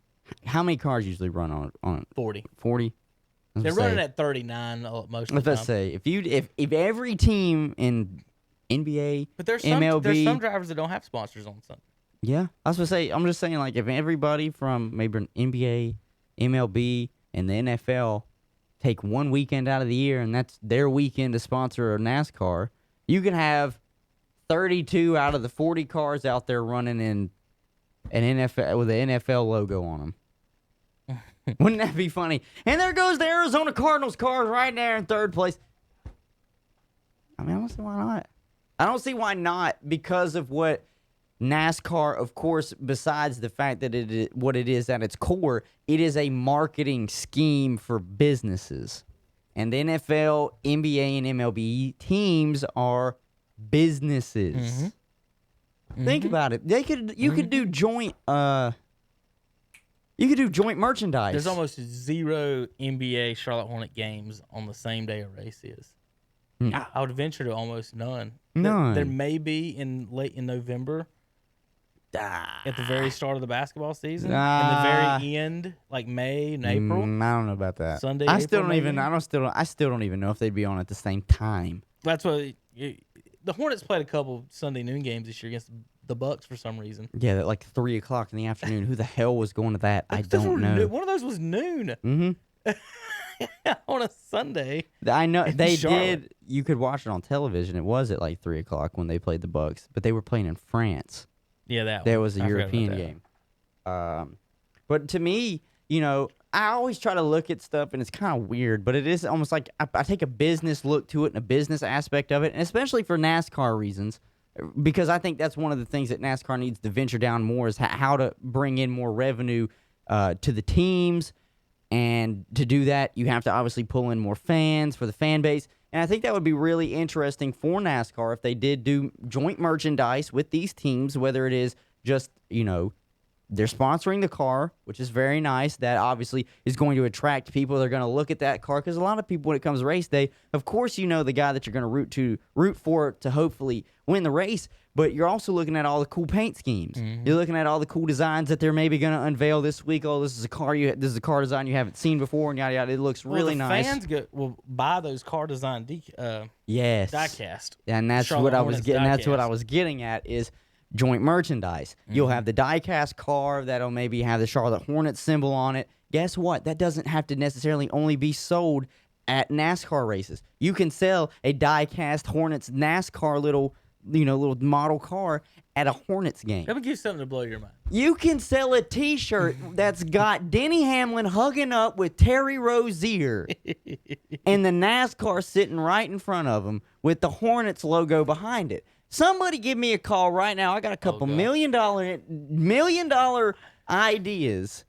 How many cars usually run on 40? 40. They're running at 39 most of the time. Let's say if every team in NBA, but there's MLB, there's some drivers that don't have sponsors on something. Yeah, I was gonna say. I'm just saying, like, if everybody from maybe an NBA, MLB, and the NFL take one weekend out of the year, and that's their weekend to sponsor a NASCAR, you can have 32 out of the 40 cars out there running in an NFL with an NFL logo on them. Wouldn't that be funny? And there goes the Arizona Cardinals cars right there in third place. I mean, I don't see why not. I don't see why not because of what NASCAR, of course, besides the fact that what it is at its core, it is a marketing scheme for businesses. And the NFL, NBA, and MLB teams are businesses. Think about it. You could do joint merchandise. There's almost 0 NBA Charlotte Hornet games on the same day a race is. I would venture to almost none. None. There may be late in November. At the very start of the basketball season, in the very end, like May and April. I don't know about that. Sunday, I still April, don't even. maybe? I still don't even know if they'd be on at the same time. That's what the Hornets played a couple Sunday noon games this year against the Bucks for some reason. Yeah, at like 3:00 in the afternoon. Who the hell was going to that? I don't know. One of those was noon. On a Sunday. I know they Charlotte. did. You could watch it on television. It was at like 3:00 when they played the Bucks, but they were playing in France. Yeah, that There one. was a I forgot European about that. game. But to me, I always try to look at stuff, and it's kind of weird, but it is almost like I take a business look to it and a business aspect of it, and especially for NASCAR reasons, because I think that's one of the things that NASCAR needs to venture down more is how to bring in more revenue to the teams. And to do that, you have to obviously pull in more fans for the fan base. And I think that would be really interesting for NASCAR if they did do joint merchandise with these teams, whether it is just, they're sponsoring the car, which is very nice. That obviously is going to attract people. They're going to look at that car because a lot of people, when it comes to race day, of course, the guy that you're going to root for to hopefully win the race. But you're also looking at all the cool paint schemes. You're looking at all the cool designs that they're maybe going to unveil this week. Oh, this is a car design you haven't seen before, and yada yada. It looks really nice. Fans will buy those car design Yes. diecast. And that's Charlotte what I was Hornets getting. That's what I diecast. was getting at is joint merchandise. You'll have the diecast car that'll maybe have the Charlotte Hornets symbol on it. Guess what? That doesn't have to necessarily only be sold at NASCAR races. You can sell a diecast Hornets NASCAR little model car at a Hornets game. Let me give you something to blow your mind. You can sell a T-shirt that's got Denny Hamlin hugging up with Terry Rozier and the NASCAR sitting right in front of him with the Hornets logo behind it. Somebody give me a call right now. I got a couple God. million dollar ideas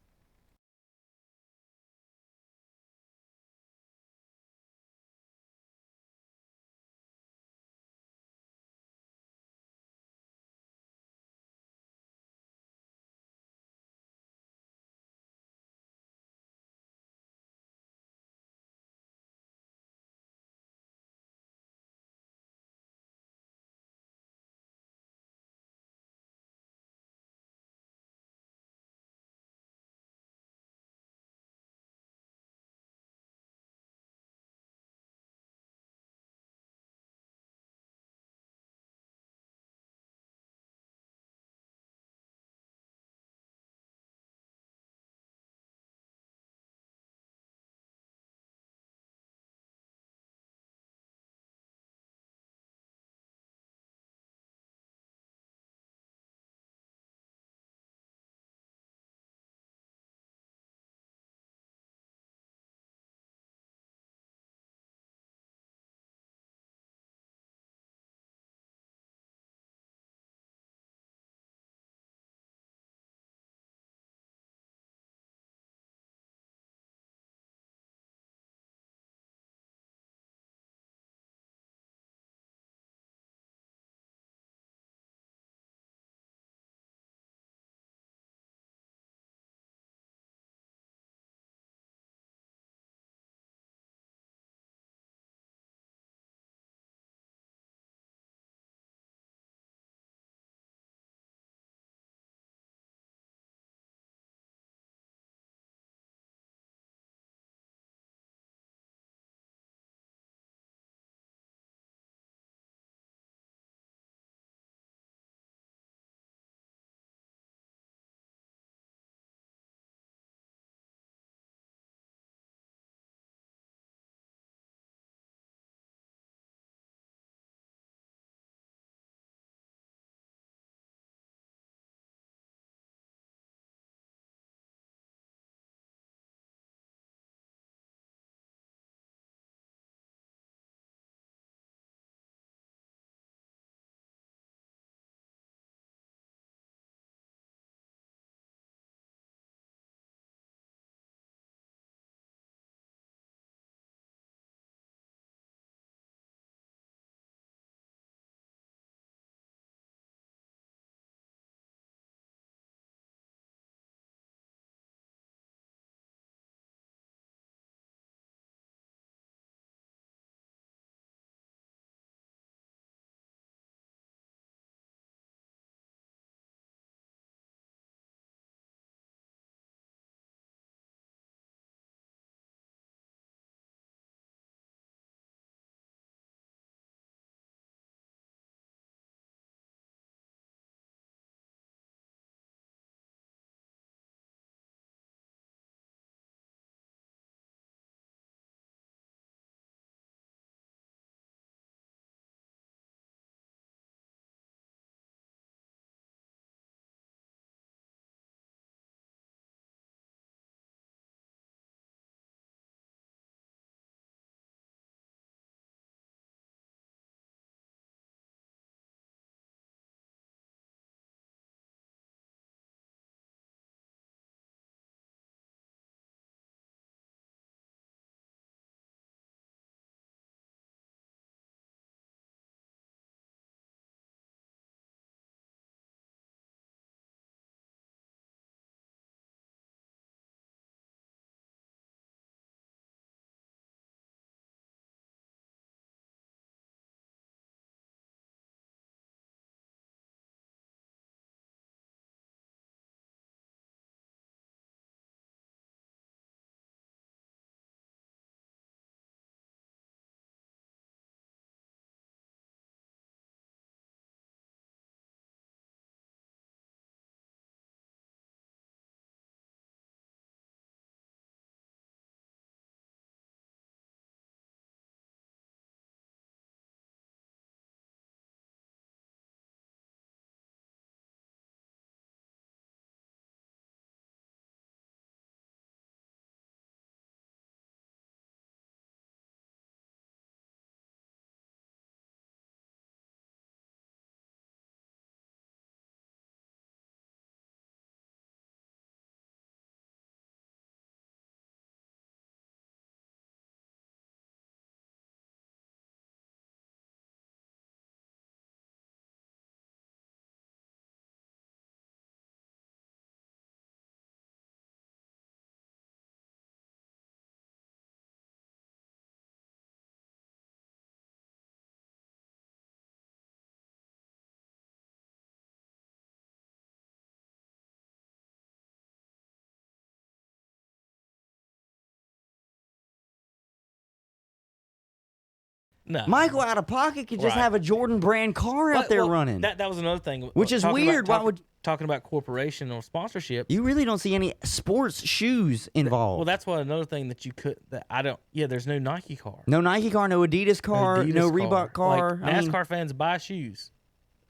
No. Michael out of pocket could just Right. have a Jordan brand car out there running. That was another thing. Which is weird. Why would talking about corporation or sponsorship? you really don't see any sports shoes involved? Well, that's what another thing that you could that I don't. Yeah, there's no Nike car, no Nike car, no Adidas car, no Reebok car. Like, I mean, NASCAR fans buy shoes.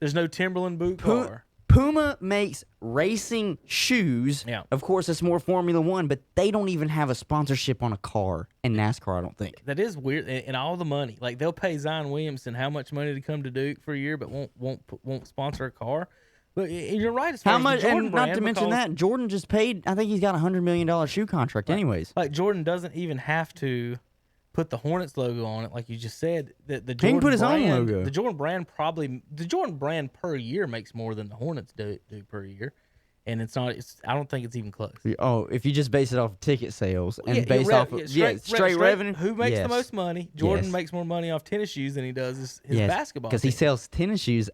There's no Timberland boot car. Puma makes racing shoes. Yeah. Of course, it's more Formula One, but they don't even have a sponsorship on a car in NASCAR, I don't think. That is weird, and all the money. Like they'll pay Zion Williamson how much money to come to Duke for a year, but won't sponsor a car. But you're right. As far How as much? the Jordan And not to brand, mention because, that Jordan just paid. I think he's got $100 million shoe contract, anyways. like Jordan doesn't even have to put the Hornets logo on it, like you just said. The He Jordan can put his own brand, logo. The Jordan brand per year makes more than the Hornets do per year, and it's not. I don't think it's even close. Oh, if you just base it off of ticket sales and Yeah, based off of straight revenue, Who makes the yes. most money? Jordan Yes. makes more money off tennis shoes than he does his Yes, basketball. because he team. sells tennis shoes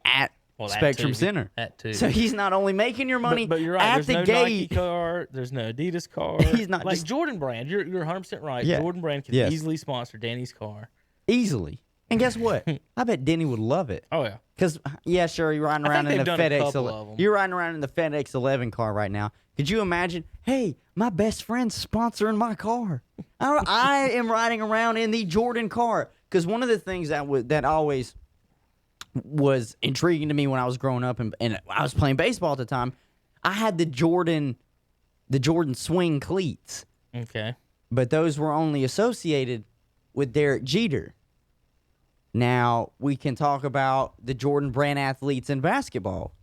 at Well, that Spectrum too. Center. That too. So he's not only making your money But you're right. at There's the no gate. Nike car. There's no Adidas car. He's not like just- Jordan brand. You're 100% right. Yeah. Jordan brand can Yes. easily sponsor Danny's car. Easily. And guess what? I bet Denny would love it. Oh yeah. Because, yeah, sure, you're riding I around think in the they've done a FedEx. couple of 'em. You're riding around in the FedEx 11 car right now. Could you imagine? Hey, my best friend's sponsoring my car. I am riding around in the Jordan car. Because one of the things that always was intriguing to me when I was growing up and I was playing baseball at the time, I had the Jordan swing cleats, Okay. but those were only associated with Derek Jeter. Now, we can talk about the Jordan brand athletes in basketball.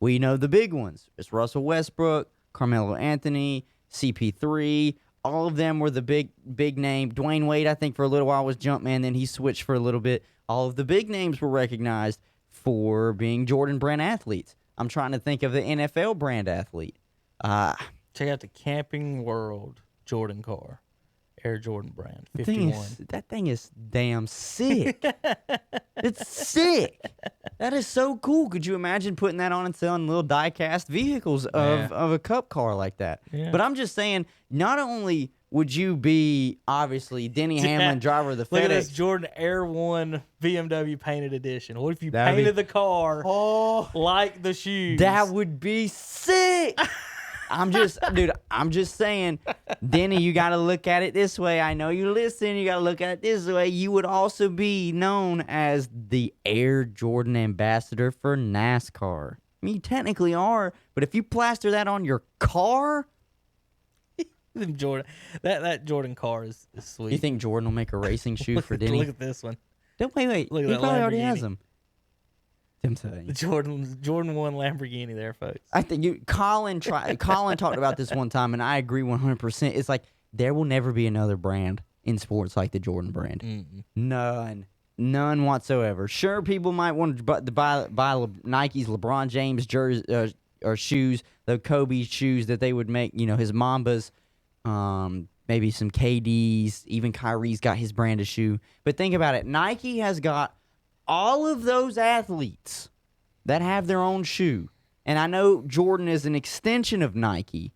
We know the big ones. It's Russell Westbrook, Carmelo Anthony, CP3. All of them were the big name. Dwayne Wade, I think, for a little while was Jumpman. Then he switched for a little bit. All of the big names were recognized for being Jordan brand athletes. I'm trying to think of the NFL brand athlete. Check out the Camping World Jordan car, Air Jordan brand, 51. That thing is damn sick. It's sick. That is so cool. Could you imagine putting that on and selling little die-cast vehicles of a cup car like that? Yeah. But I'm just saying, not only would you be, obviously, Denny Hamlin, driver of the Look at this FedEx. Jordan Air 1 BMW painted edition. What if you That'd be- painted the car like the shoes? That would be sick. I'm just saying, Denny, you got to look at it this way. I know you listen. You got to look at it this way. You would also be known as the Air Jordan ambassador for NASCAR. I mean, you technically are, but if you plaster that on your car, Them Jordan. That Jordan car is sweet. you think Jordan will make a racing shoe for Denny? Look at this one. Wait. look at He that probably already has Lamborghini. them. I'm telling The you. Jordan 1 Lamborghini there, folks. I think Colin talked about this one time, and I agree 100%. It's like there will never be another brand in sports like the Jordan brand. None whatsoever. Sure, people might want to buy Nike's LeBron James jersey or shoes, the Kobe shoes that they would make. You know, his Mambas, maybe some KDs. Even Kyrie's got his brand of shoe. But think about it. Nike has got all of those athletes that have their own shoe. And I know Jordan is an extension of Nike,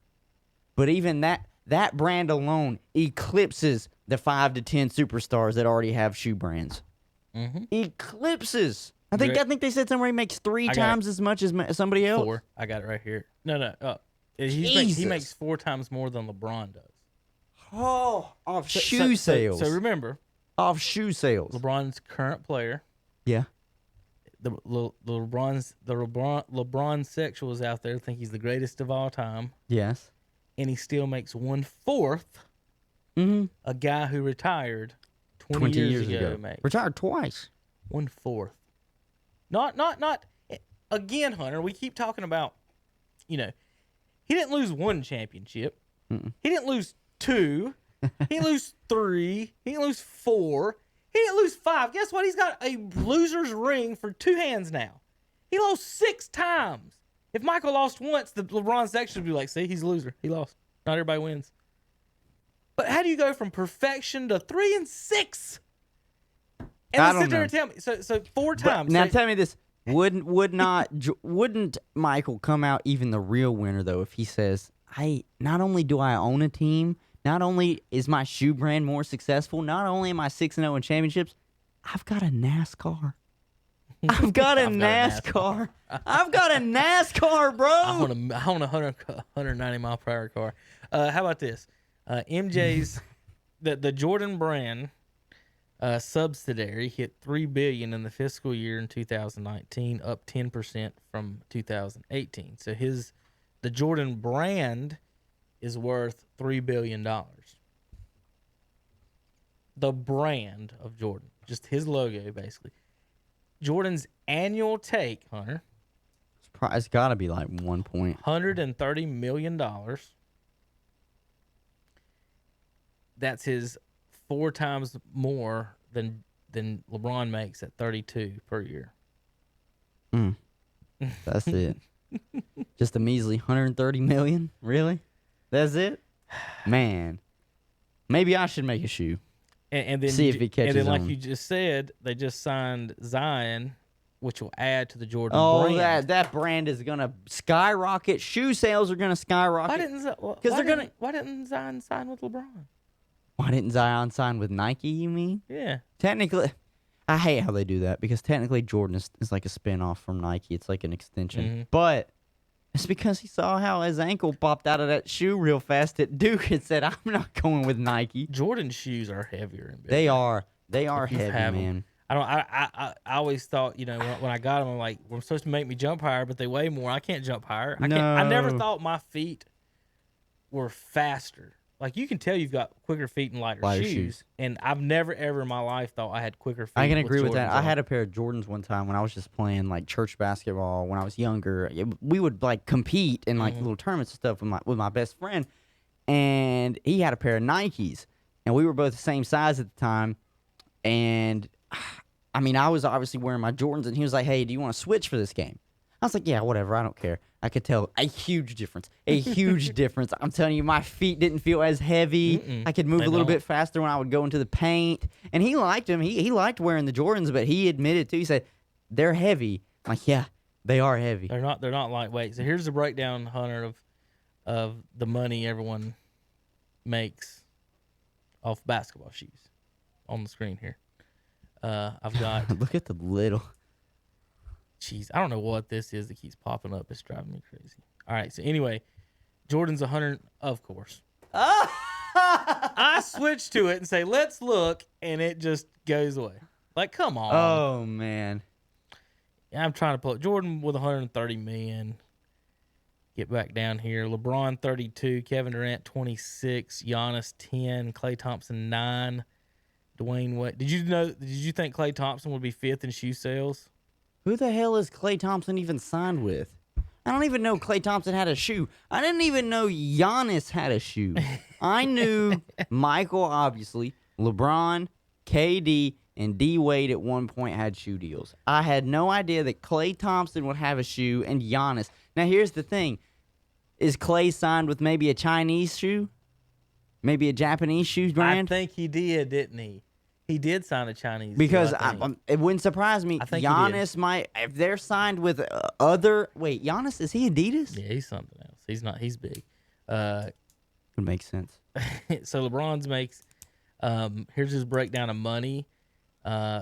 but even that brand alone eclipses the 5 to 10 superstars that already have shoe brands. Eclipses. I think they said somewhere he makes 3 times as much as somebody else. 4. I got it right here. No. He Jesus. makes 4 times more than LeBron does. Oh, off shoe sales. So remember, Off shoe sales. LeBron's current player, Yeah. the LeBron sexuals out there think he's the greatest of all time, Yes. and he still makes 1/4 a guy who retired 20 years ago makes. Retired twice. 1/4. Not. Again, Hunter, we keep talking about, he didn't lose 1 championship. He didn't lose 2. He didn't lose 3. He didn't lose 4. He didn't lose 5. Guess what? He's got a loser's ring for 2 hands now. He lost 6 times. If Michael lost once, the LeBron section would be like, see, he's a loser. He lost. Not everybody wins. But how do you go from perfection to 3 and 6? And I then sit don't there and tell me. So 4 times. Now So- tell me this: wouldn't Michael come out even the real winner though if he says, "I not only do I own a team, not only is my shoe brand more successful, not only am I 6-0 in championships, I've got a NASCAR. I've got a NASCAR. I've got a NASCAR, bro. I want a 190 mile per hour car. How about this? MJ's the Jordan brand subsidiary hit $3 billion in the fiscal year in 2019, up 10% from 2018. So the Jordan brand is worth $3 billion. The brand of Jordan, just his logo, basically. Jordan's annual take, Hunter, It's got to be like 1 point. $130 million. That's his 4 times more than LeBron makes at 32 per year. That's it. Just a measly 130 million? Really? That's it? Man. Maybe I should make a shoe. And then See if he catches And then, like on. you just said, they just signed Zion, which will add to the Jordan Oh, brand. that brand is gonna skyrocket. Shoe sales are gonna skyrocket. Why didn't Zion sign with LeBron? Why didn't Zion sign with Nike? You mean? Yeah. Technically, I hate how they do that because technically Jordan is like a spinoff from Nike. It's like an extension, Mm-hmm. but it's because he saw how his ankle popped out of that shoe real fast at Duke and said, "I'm not going with Nike." Jordan shoes are heavier and bigger. They are You heavy, have 'em. man. I always thought, when I got them, I'm like, we're supposed to make me jump higher, but they weigh more. I can't jump higher. I never No. thought my feet were faster. Like, you can tell you've got quicker feet and lighter shoes. And I've never, ever in my life thought I had quicker feet. I can agree with that. Jordans I on. had a pair of Jordans one time when I was just playing like church basketball when I was younger. We would like compete in like little tournaments and stuff with my best friend, and he had a pair of Nikes, and we were both the same size at the time. And I mean, I was obviously wearing my Jordans, and he was like, "Hey, do you want to switch for this game?" I was like, "Yeah, whatever. I don't care." I could tell a huge difference. A huge difference. I'm telling you, my feet didn't feel as heavy. I could move they a little don't. bit faster when I would go into the paint. And he liked them. He liked wearing the Jordans, but he admitted too. He said, "They're heavy." I'm like, yeah, they are heavy. They're not lightweight. So here's the breakdown, Hunter, of the money everyone makes off basketball shoes on the screen here. I've got, Look at the little. jeez, I don't know what this is that keeps popping up. It's driving me crazy. All right, so anyway, Jordan's 100, of course. I switch to it and say, let's look, and it just goes away. Like, come on. Oh, man. I'm trying to pull it. Jordan with 130 million. Get back down here. LeBron 32, Kevin Durant 26, Giannis 10, Klay Thompson 9, Dwayne Wade. Did you think Klay Thompson would be 5th in shoe sales? Who the hell is Klay Thompson even signed with? I don't even know Klay Thompson had a shoe. I didn't even know Giannis had a shoe. I knew Michael, obviously, LeBron, KD, and D Wade at one point had shoe deals. I had no idea that Klay Thompson would have a shoe and Giannis. Now, here's the thing. Is Klay signed with maybe a Chinese shoe? Maybe a Japanese shoe brand? I think he did, didn't he? He did sign a Chinese Because deal, I think. it wouldn't surprise me. I think he did. Giannis might, if they're signed with other. Wait, Giannis, is he Adidas? Yeah, he's something else. He's not. He's big. Would make sense. So LeBron's makes. Here's his breakdown of money.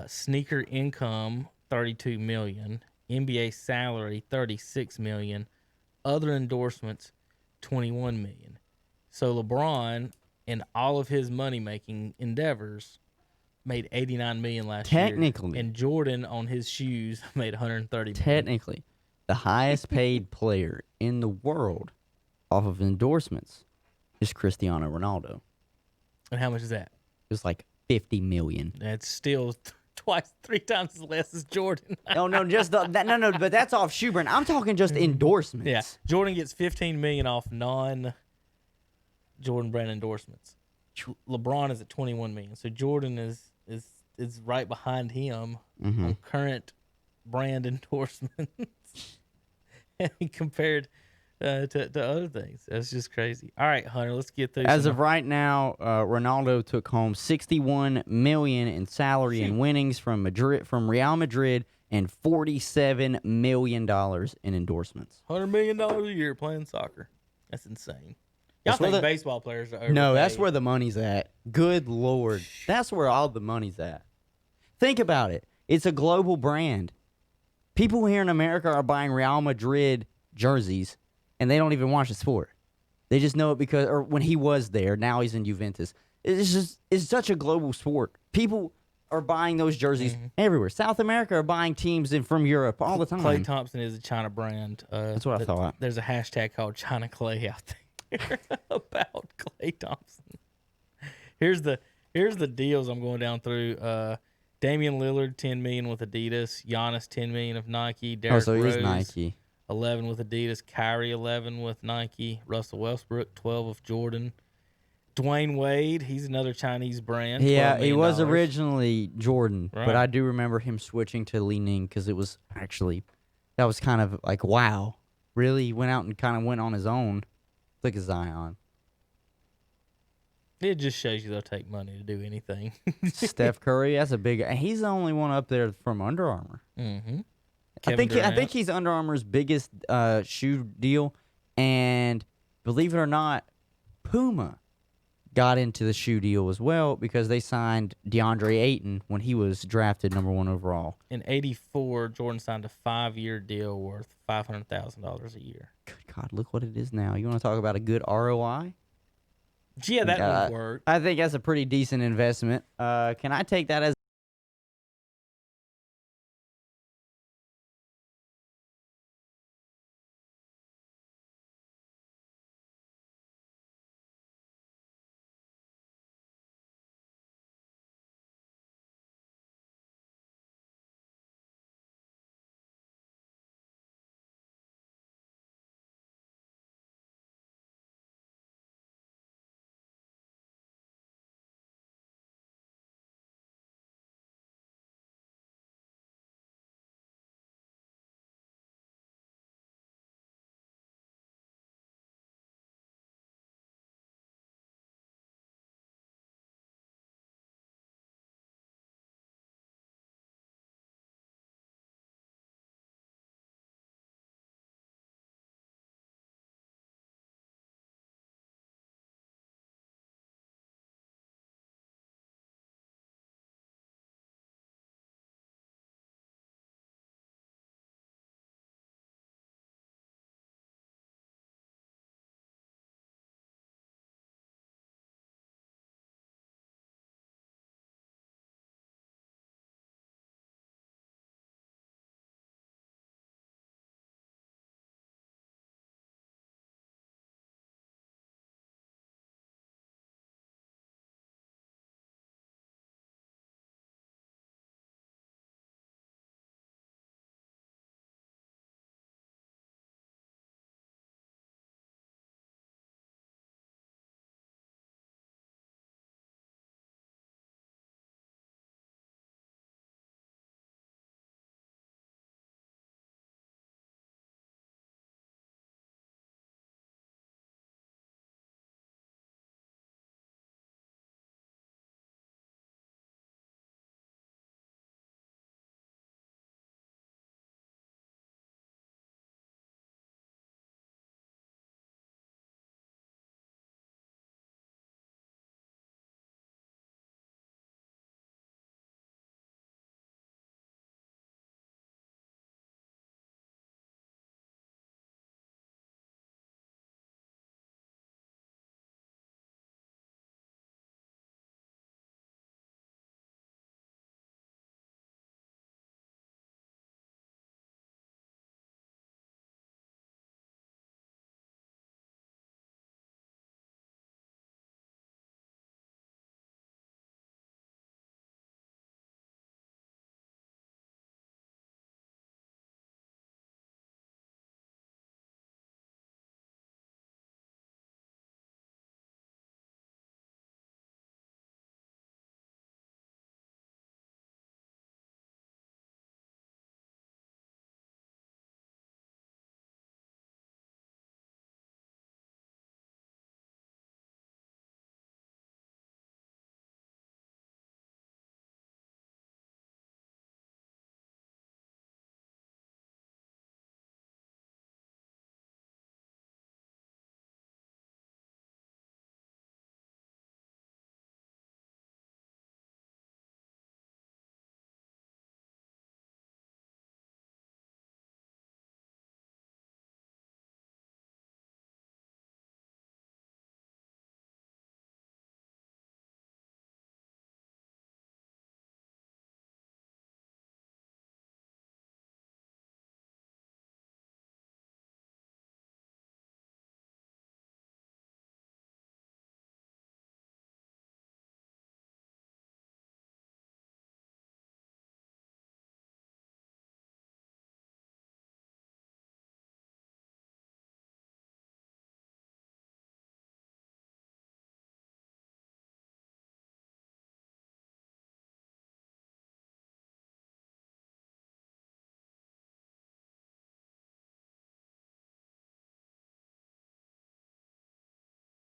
Sneaker income 32 million. NBA salary 36 million. Other endorsements 21 million. So LeBron, in all of his money making endeavors, made 89 million last year. Technically. And Jordan on his shoes made 130 million. Technically, the highest paid player in the world off of endorsements is Cristiano Ronaldo. And how much is that? It's like 50 million. That's still twice, 3 times as less as Jordan. No, just no, but that's off shoe brand. I'm talking just endorsements. Yeah, Jordan gets 15 million off non-Jordan brand endorsements. LeBron is at 21 million, so Jordan is right behind him on current brand endorsements compared to other things. That's just crazy. All right, Hunter, let's get through. As of right now, Ronaldo took home 61 million in salary and winnings from Real Madrid, and $47 million in endorsements. $100 million a year playing soccer. That's insane. Y'all That's where think the- baseball players are overpaid? No, that's where the money's at. Good Lord. That's where all the money's at. Think about it. It's a global brand. People here in America are buying Real Madrid jerseys, and they don't even watch the sport. They just know it because, or when he was there, now he's in Juventus. It's such a global sport. People are buying those jerseys everywhere. South America are buying teams from Europe all the time. Clay Thompson is a China brand. That's what I thought. There's a hashtag called China Clay out there about Clay Thompson. Here's the deals I'm going down through. Damian Lillard, $10 million with Adidas. Giannis, $10 million of Nike. Derrick so Rose, he's Nike. 11 with Adidas. Kyrie, 11 with Nike. Russell Westbrook, 12 of Jordan. Dwayne Wade, he's another Chinese brand. Yeah, $12 he was million. originally Jordan, Right. but I do remember him switching to Li Ning because it was actually, that was kind of like, wow. Really? He went out and kind of went on his own. Look at Zion. It just shows you they'll take money to do anything. Steph Curry, that's a big. He's the only one up there from Under Armour. Mm-hmm. I think he's Under Armour's biggest shoe deal, and believe it or not, Puma got into the shoe deal as well because they signed DeAndre Ayton when he was drafted #1 overall. In '84, Jordan signed a 5-year deal worth $500,000 a year. Good God, look what it is now. You want to talk about a good ROI? Yeah, that would work. I think that's a pretty decent investment. Can I take that as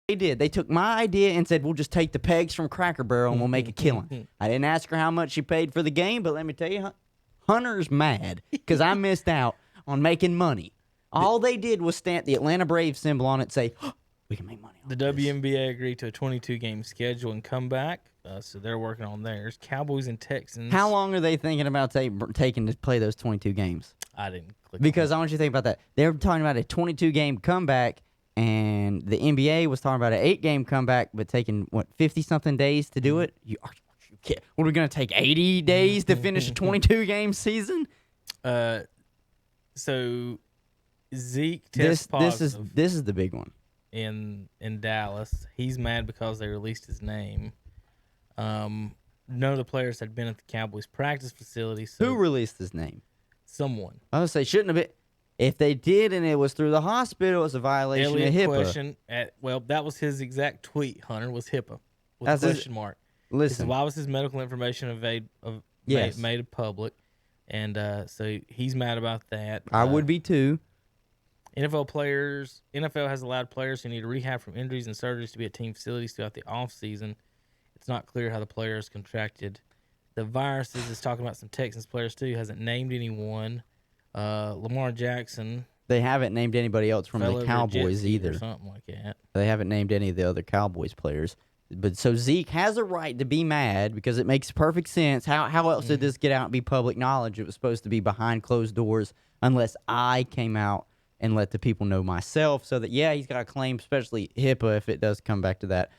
they did. They took my idea and said, we'll just take the pegs from Cracker Barrel and we'll make a killing. I didn't ask her how much she paid for the game, but let me tell you, Hunter's mad because I missed out on making money. All they did was stamp the Atlanta Braves symbol on it and say, we can make money on The this. WNBA agreed to a 22-game schedule and comeback, so they're working on theirs. Cowboys and Texans. How long are they thinking about taking to play those 22 games? I didn't click Because I want you to think about that. They're talking about a 22-game comeback, and the NBA was talking about an 8-game comeback, but taking, 50-something days to do it? What, are we going to take 80 days to finish a 22-game season? So Zeke tests positive This is the big one. in Dallas. He's mad because they released his name. None of the players had been at the Cowboys practice facility. So Who released his name? someone. I would say shouldn't have been. If they did and it was through the hospital, it's a violation Elliott of HIPAA. question that was his exact tweet, Hunter, was HIPAA with That's a his- question mark. Listen, Why was his medical information Yes. made public? And so he's mad about that. I would be too. NFL has allowed players who need rehab from injuries and surgeries to be at team facilities throughout the offseason. It's not clear how the players contracted the viruses. It's talking about some Texans players too. Hasn't named anyone. Lamar Jackson. They haven't named anybody else from fell the over a jet Cowboys ski either. or something like that. They haven't named any of the other Cowboys players. But so Zeke has a right to be mad because it makes perfect sense. How else did this get out and be public knowledge? It was supposed to be behind closed doors unless I came out and let the people know myself so that, yeah, he's got a claim, especially HIPAA if it does come back to that.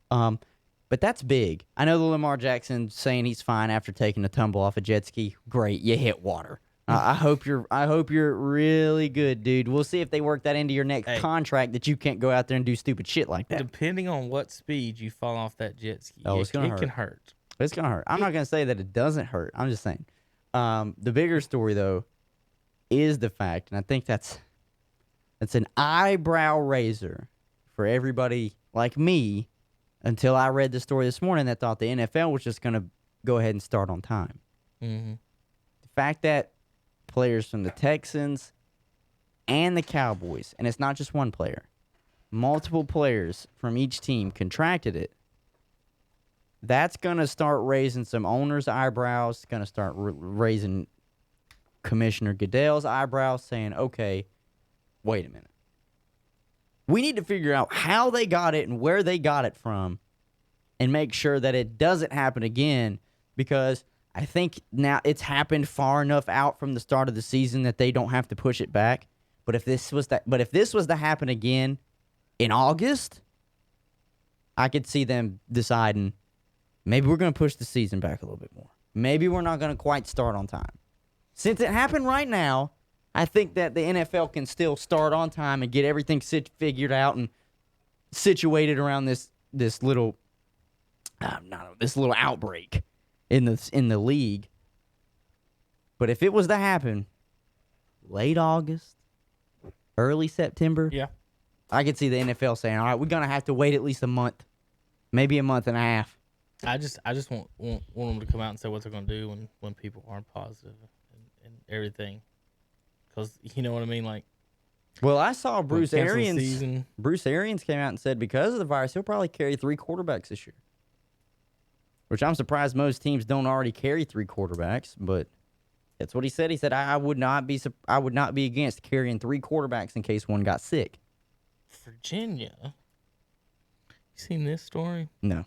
But that's big. I know the Lamar Jackson saying he's fine after taking a tumble off a jet ski. Great, you hit water. I hope you're really good, dude. We'll see if they work that into your next contract that you can't go out there and do stupid shit like that. Depending on what speed you fall off that jet ski, It's gonna it hurt. can hurt. It's gonna hurt. I'm not gonna say that it doesn't hurt. I'm just saying. The bigger story though is the fact, and I think that's an eyebrow raiser for everybody like me until I read the story this morning that thought the NFL was just gonna go ahead and start on time. Mm-hmm. The fact that players from the Texans and the Cowboys, and it's not just one player, multiple players from each team contracted it, that's going to start raising some owners' eyebrows, going to start raising Commissioner Goodell's eyebrows, saying, okay, wait a minute. We need to figure out how they got it and where they got it from and make sure that it doesn't happen again, because I think now it's happened far enough out from the start of the season that they don't have to push it back. But if this was to happen again in August, I could see them deciding maybe we're going to push the season back a little bit more. Maybe we're not going to quite start on time. Since it happened right now, I think that the NFL can still start on time and get everything figured out and situated around this little outbreak in the league. But if it was to happen late August, early September, Yeah. I could see the NFL saying, all right, we're going to have to wait at least a month, maybe a month and a half. I just want them to come out and say what they're going to do when people aren't positive and everything, because you know what I mean. Like, Well, I saw Bruce cancel the Arians. season. Bruce Arians came out and said because of the virus, he'll probably carry 3 quarterbacks this year. Which I'm surprised most teams don't already carry 3 quarterbacks, but that's what he said. He said I would not be against carrying 3 quarterbacks in case one got sick. Virginia. You seen this story? No.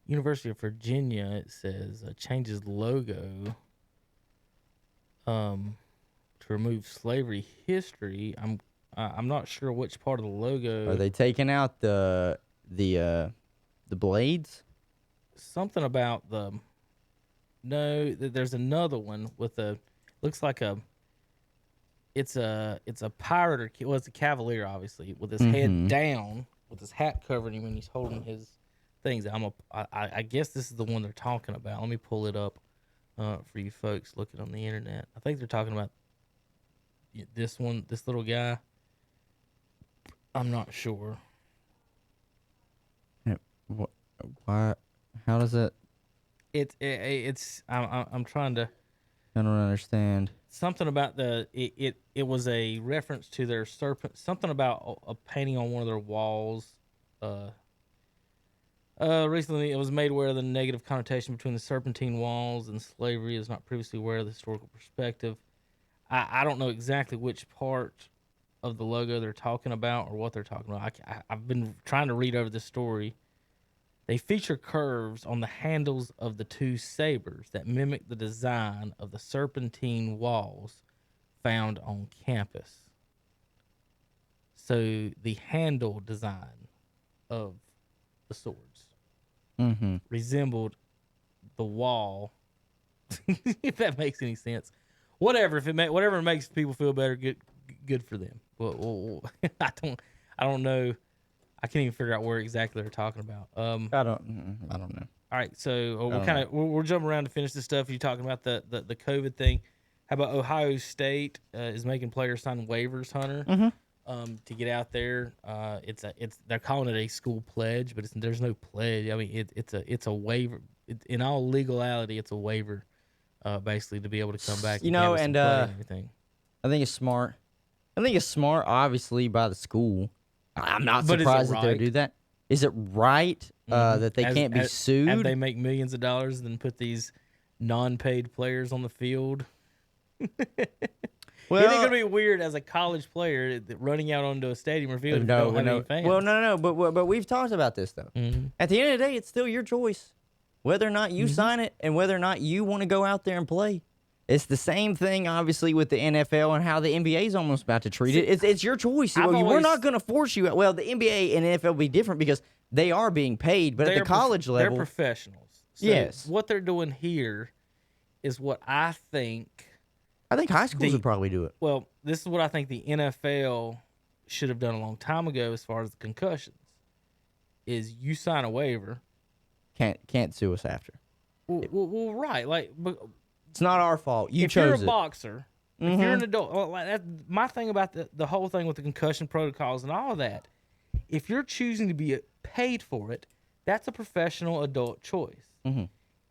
University of Virginia, it says, changes logo to remove slavery history. I'm not sure which part of the logo. Are they taking out the blades? Something about there's another one with looks like it's a pirate it's a cavalier, obviously, with his head down, with his hat covering him, and he's holding his things. I guess this is the one they're talking about. Let me pull it up for you folks looking on the internet. I think they're talking about this one, this little guy. I'm not sure. Why? How does it? It's I'm trying to. I don't understand. Something about it was a reference to their serpent. Something about a painting on one of their walls. Recently, it was made aware of the negative connotation between the serpentine walls and slavery. Is not previously aware of the historical perspective. I don't know exactly which part of the logo they're talking about or what they're talking about. I've been trying to read over this story. They feature curves on the handles of the two sabers that mimic the design of the serpentine walls found on campus. So the handle design of the swords resembled the wall. If that makes any sense, whatever. Whatever makes people feel better, good for them. Well, I don't know. I can't even figure out where exactly they're talking about. I don't know. All right, so we're jumping around to finish this stuff. You're talking about the COVID thing. How about Ohio State is making players sign waivers, Hunter, to get out there. They're calling it a school pledge, but there's no pledge. I mean, it's a waiver. In all legality, it's a waiver, basically to be able to come back. You know, and play and everything. I think it's smart. Obviously, by the school. I'm not But is it surprised that they right? do that. Is it right that they can't be sued? And they make millions of dollars, then put these non-paid players on the field. Well, Isn't it gonna be weird as a college player running out onto a stadium or field if you don't have any fans? Well, no. But we've talked about this though. At the end of the day, it's still your choice whether or not you sign it and whether or not you want to go out there and play. It's the same thing, obviously, with the NFL and how the NBA is almost about to treat it. It's your choice. We're not going to force you. Well, the NBA and NFL will be different because they are being paid, but at the college level, they're professionals. So yes, what they're doing here is what I think. I think high schools would probably do it. Well, this is what I think the NFL should have done a long time ago as far as the concussions. Is you sign a waiver. Can't sue us after. Well, right. But it's not our fault. If you're a boxer, if you're an adult, my thing about the whole thing with the concussion protocols and all of that, if you're choosing to be paid for it, that's a professional adult choice.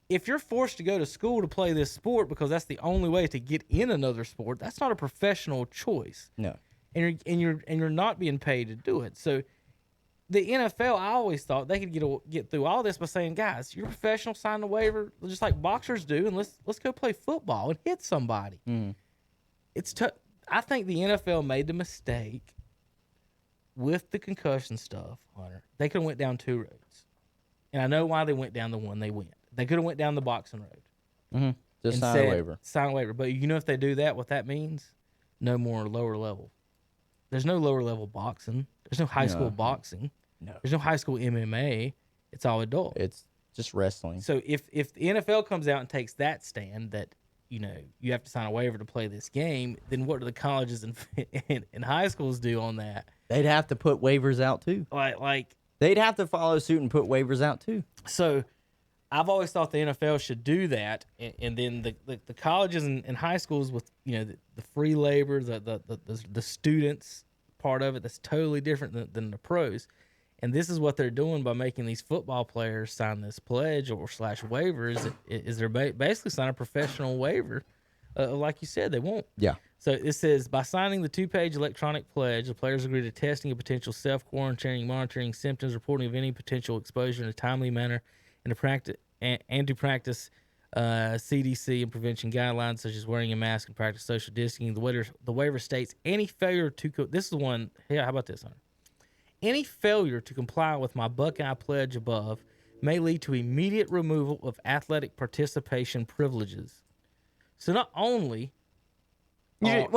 If you're forced to go to school to play this sport because that's the only way to get in another sport, that's not a professional choice. No. And you're not being paid to do it. So the NFL, I always thought they could get through all this by saying, guys, you're professional, sign the waiver just like boxers do, and let's go play football and hit somebody. It's I think the NFL made the mistake with the concussion stuff, Hunter. They could have went down two roads, and I know why they went down the one they went. They could have went down the boxing road. Just sign a waiver. Sign a waiver. But you know if they do that, what that means? No more lower level. There's no lower level boxing. There's no high school boxing. No. There's no high school MMA. It's all adult. It's just wrestling. So if the NFL comes out and takes that stand that, you have to sign a waiver to play this game, then what do the colleges and high schools do on that? They'd have to put waivers out too. Like they'd have to follow suit and put waivers out too. So I've always thought the NFL should do that, and then the colleges and high schools with the free labor, the students part of it, that's totally different than the pros. And this is what they're doing by making these football players sign this pledge or / waiver is they're basically signing a professional waiver, like you said they won't. Yeah. So it says, by signing the 2-page electronic pledge, the players agree to testing a potential self-quarantining, monitoring symptoms, reporting of any potential exposure in a timely manner, and to practice CDC and prevention guidelines such as wearing a mask and practice social distancing. The waiver states any failure to this is one. Yeah, how about this, Hunter? Any failure to comply with my Buckeye pledge above may lead to immediate removal of athletic participation privileges. So not only you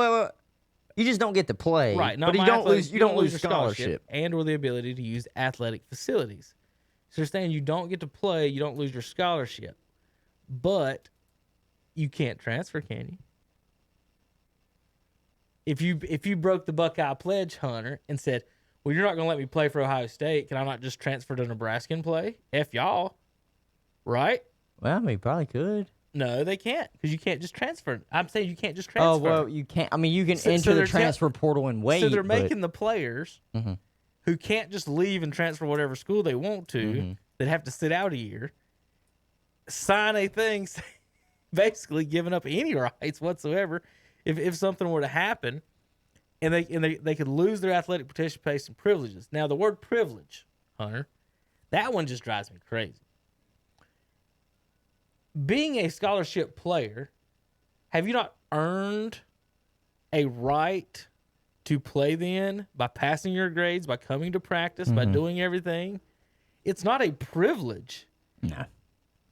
just don't get to play, right? But you don't lose your scholarship and or the ability to use athletic facilities. So they're saying you don't get to play, you don't lose your scholarship, but you can't transfer, can you? If you broke the Buckeye pledge, Hunter, and said, well, you're not going to let me play for Ohio State, can I not just transfer to Nebraska and play? F y'all. Right? Well, I mean, probably could. No, they can't, because you can't just transfer. I'm saying you can't just transfer. Oh, well, you can't. I mean, you can enter the transfer portal and wait. So they're making the players who can't just leave and transfer whatever school they want to, that have to sit out a year, sign a thing basically giving up any rights whatsoever if something were to happen, and they could lose their athletic participation privileges. Now, the word privilege, Hunter. That one just drives me crazy. Being a scholarship player, have you not earned a right to play then by passing your grades, by coming to practice, by doing everything? It's not a privilege. No.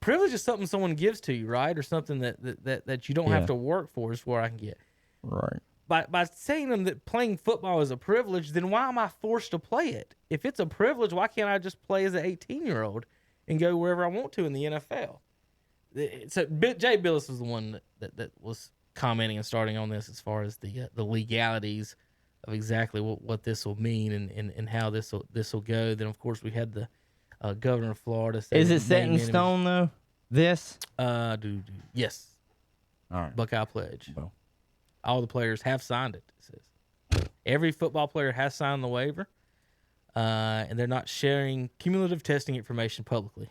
Privilege is something someone gives to you, right? Or something that you don't have to work for is where I can get. Right. By saying them that playing football is a privilege, then why am I forced to play it? If it's a privilege, why can't I just play as an 18-year-old and go wherever I want to in the NFL? So Jay Billis was the one that was commenting and starting on this as far as the legalities of exactly what this will mean and how this will go. Then of course we had the governor of Florida. Is it set in stone though? This? Yes. All right. Buckeye Pledge. Well. All the players have signed it. It says every football player has signed the waiver, and they're not sharing cumulative testing information publicly.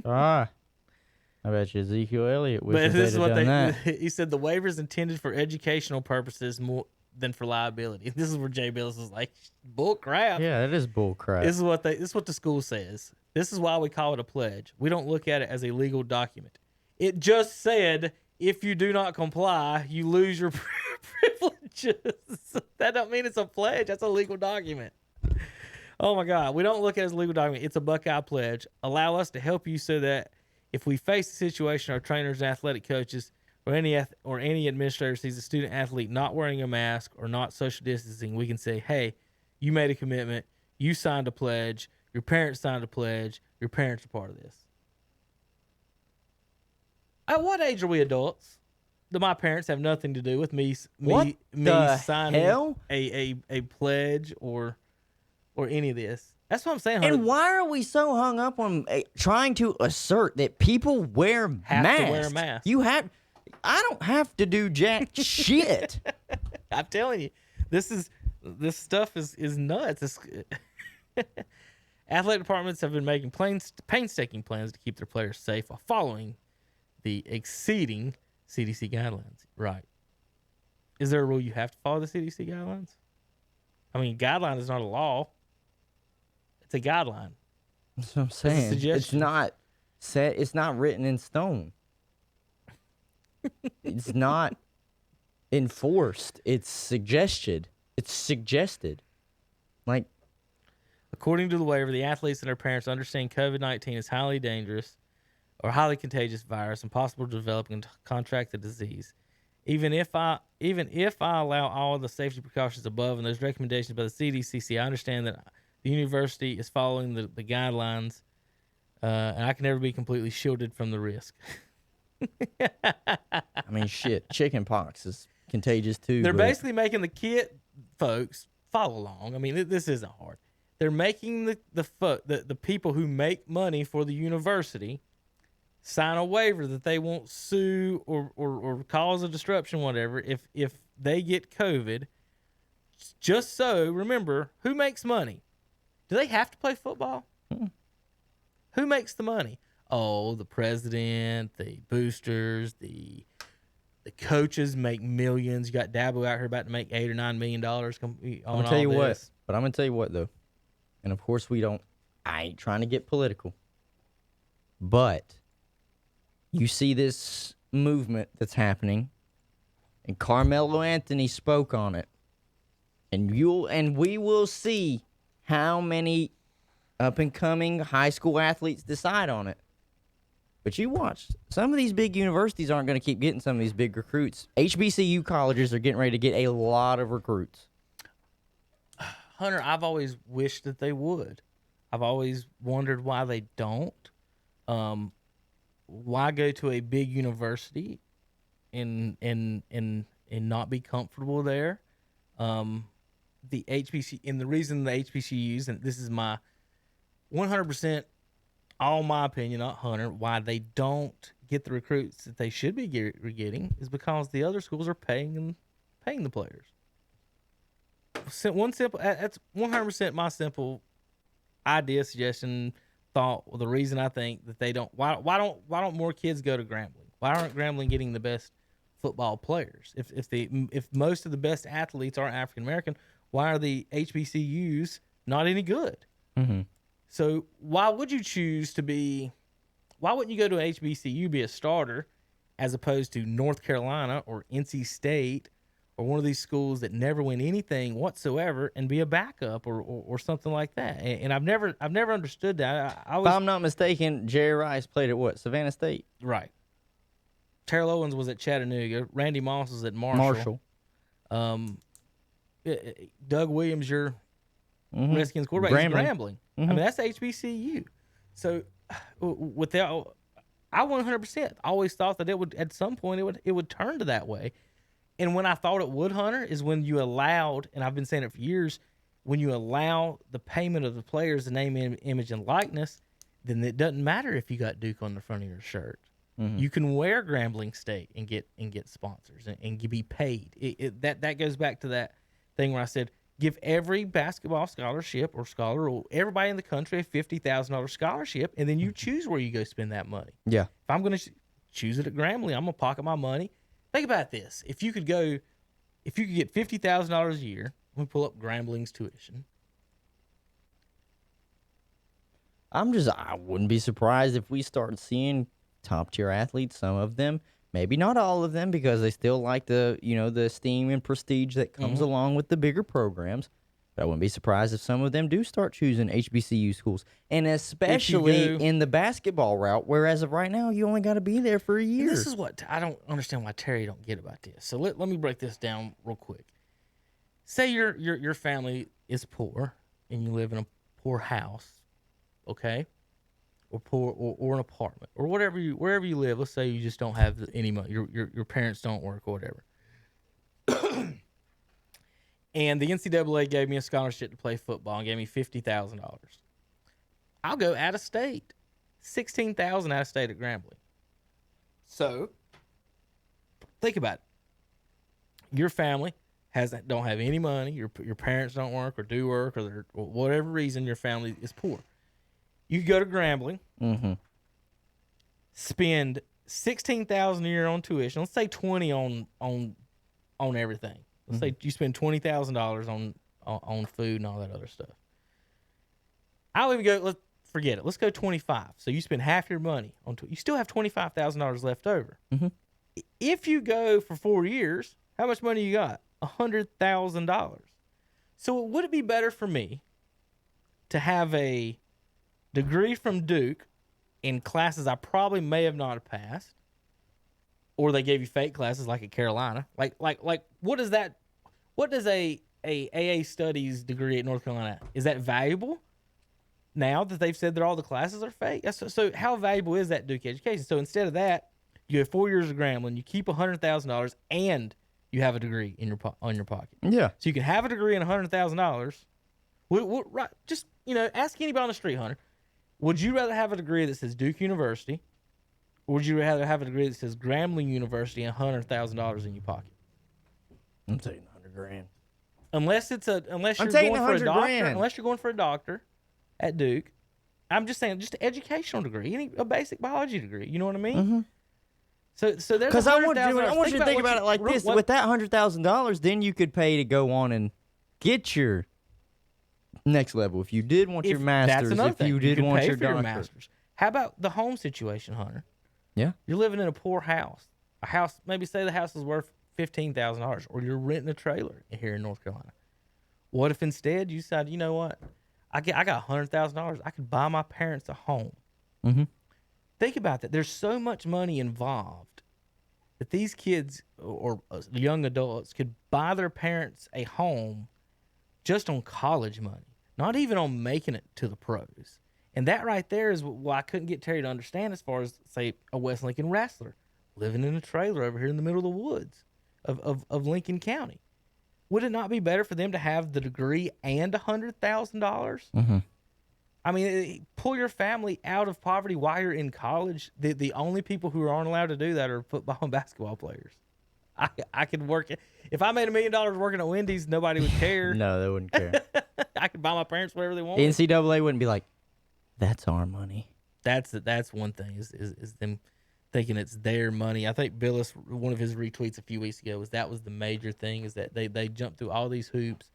I bet you Ezekiel Elliott But wishes this is they'd what have done that. he said. The waiver is intended for educational purposes more than for liability. This is where Jay Billis is like, bull crap. Yeah, that is bull crap. This is what the school says. This is why we call it a pledge. We don't look at it as a legal document. It just said if you do not comply, you lose your privileges. That don't mean it's a pledge. That's a legal document. Oh my God. We don't look at it as a legal document. It's a Buckeye Pledge. Allow us to help you so that if we face a situation, our trainers and athletic coaches or any administrator sees a student athlete not wearing a mask or not social distancing, we can say, hey, you made a commitment. You signed a pledge. Your parents signed a pledge. Your parents are part of this. At what age are we adults? Do my parents have nothing to do with me signing hell? a pledge or any of this? That's what I'm saying. And why are we so hung up on trying to assert that people wear masks? To wear a mask. I don't have to do jack shit. I'm telling you, this stuff is nuts. Athletic departments have been making painstaking plans to keep their players safe while following the exceeding CDC guidelines. Right. Is there a rule you have to follow the CDC guidelines? I mean, guideline is not a law. It's a guideline. That's what I'm saying. It's not set. It's not written in stone. It's not enforced. It's suggested. It's suggested. Like, according to the waiver, the athletes and their parents understand COVID-19 is highly dangerous or highly contagious virus and possible to develop and contract the disease. Even if I allow all of the safety precautions above and those recommendations by the CDC, I understand that the university is following the guidelines, and I can never be completely shielded from the risk. I mean, shit, chicken pox is contagious too. They're basically making the kid folks follow along. I mean, this isn't hard. They're making the people who make money for the university sign a waiver that they won't sue or cause a disruption, whatever, if they get COVID. Just so, remember, who makes money? Do they have to play football? Who makes the money? Oh, the president, the boosters, the coaches make millions. You got Dabo out here about to make $8 or $9 million. I'm gonna tell you what, but I'm gonna tell you what though, and of course I ain't trying to get political, but you see this movement that's happening, and Carmelo Anthony spoke on it, and we will see how many up and coming high school athletes decide on it. But you watch, some of these big universities aren't going to keep getting some of these big recruits. HBCU colleges are getting ready to get a lot of recruits. Hunter, I've always wished that they would. I've always wondered why they don't. Why go to a big university and not be comfortable there? The HBC, and the reason the HBCUs, and this is my 100%, all my opinion, not Hunter, why they don't get the recruits that they should be getting is because the other schools are paying the players. That's 100% my simple idea, suggestion, thought. Well, the reason I think that they don't, why don't more kids go to Grambling? Why aren't Grambling getting the best football players? If most of the best athletes are African American, why are the HBCUs not any good? Mm-hmm. So why would you choose to be? Why wouldn't you go to HBCU, be a starter, as opposed to North Carolina or NC State or one of these schools that never win anything whatsoever and be a backup or something like that? And I've never understood that. I If was I'm not mistaken, Jerry Rice played at what? Savannah State? right. Terrell Owens was at Chattanooga. Randy Moss was at Marshall. Doug Williams, your Redskins quarterback, is Grambling. I mean, that's HBCU. So without, I 100% always thought that it would, at some point, it would turn to that way. And when I thought it would, Hunter, is when you allowed, and I've been saying it for years, when you allow the payment of the players, the name, image, and likeness, then it doesn't matter if you got Duke on the front of your shirt. You can wear Grambling State and get sponsors and be paid. That goes back to that thing where I said, give every basketball scholarship or scholar or everybody in the country a $50,000 scholarship, and then you choose where you go spend that money. Yeah. If I'm going to choose it at Grambling, I'm going to pocket my money. Think about this. If you could get $50,000 a year, let me pull up Grambling's tuition. I wouldn't be surprised if we start seeing top tier athletes, some of them, maybe not all of them, because they still like the esteem and prestige that comes along with the bigger programs. But I wouldn't be surprised if some of them do start choosing HBCU schools, and especially in the basketball route, where as of right now, you only got to be there for a year. This is what I don't understand why Terry don't get about this. So let me break this down real quick. Say your family is poor and you live in a poor house, okay? Or poor, or an apartment, or wherever you live. Let's say you just don't have any money. Your parents don't work or whatever. And the NCAA gave me a scholarship to play football and gave me $50,000. I'll go out of state, $16,000 out of state at Grambling. So think about it. Your family don't have any money. Your parents don't work or do work, or whatever reason your family is poor. You go to Grambling, spend $16,000 a year on tuition. Let's say $20,000 on everything. Let's say you spend $20,000 on food and all that other stuff. I'll even go. Let's forget it. Let's go 25. So you spend half your money on. You still have $25,000 left over. If you go for 4 years, how much money you got? $100,000. So would it be better for me to have a degree from Duke in classes I probably may have not passed, or they gave you fake classes like at Carolina? Like what is that? What does a AA studies degree at North Carolina? Is that valuable now that they've said that all the classes are fake? So how valuable is that Duke education? So instead of that, you have 4 years of Grambling, you keep $100,000, and you have a degree in on your pocket. Yeah. So you can have a degree and $100,000. Right? Just ask anybody on the street, Hunter. Would you rather have a degree that says Duke University, or would you rather have a degree that says Grambling University and $100,000 in your pocket? I'm taking $100,000. Unless you're going for a doctor at Duke. I'm just saying, just an educational degree, a basic biology degree. You know what I mean? So there's because I want you to think about it like this: with that $100,000, then you could pay to go on and get your next level. If you did want your master's, if you did want your master's. How about the home situation, Hunter? Yeah. You're living in a poor house. Maybe say the house is worth $15,000, or you're renting a trailer here in North Carolina. What if instead you decide, you know what? I got $100,000. I could buy my parents a home. Think about that. There's so much money involved that these kids or young adults could buy their parents a home just on college money, not even on making it to the pros. And that right there is what I couldn't get Terry to understand as far as, say, a West Lincoln wrestler living in a trailer over here in the middle of the woods of Lincoln County. Would it not be better for them to have the degree and $100,000? I mean, pull your family out of poverty while you're in college. The only people who aren't allowed to do that are football and basketball players. I could work it. If I made $1 million working at Wendy's, nobody would care. No, they wouldn't care. I could buy my parents whatever they want. NCAA wouldn't be like, that's our money. That's one thing is them thinking it's their money. I think Billis, one of his retweets a few weeks ago, that was the major thing, is that they jump through all these hoops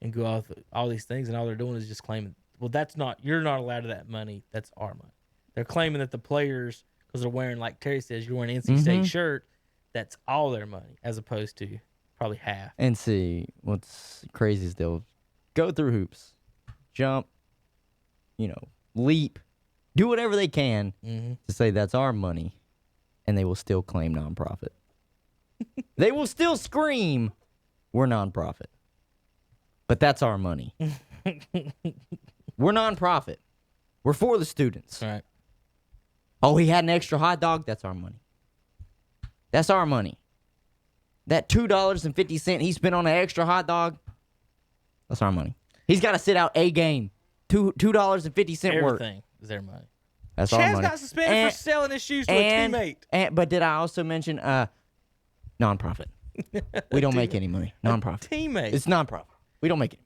and go off all these things, and all they're doing is just claiming well, that's not, you're not allowed to that money. That's our money. They're claiming that the players, because they're wearing, like Terry says, you're wearing an NC State shirt, that's all their money, as opposed to probably half. And see, what's crazy is they'll go through hoops, jump, leap, do whatever they can to say that's our money, and they will still claim nonprofit. They will still scream, we're nonprofit. But that's our money. We're nonprofit. We're for the students. Right. Oh, he had an extra hot dog? That's our money. That's our money. That $2.50 he spent on an extra hot dog, that's our money. He's got to sit out a game. $2.50 worth. Everything is their money. That's our Chaz money. got suspended for selling his shoes to a teammate. But did I also mention nonprofit? We don't make any money. Nonprofit. Teammate. It's nonprofit. We don't make it.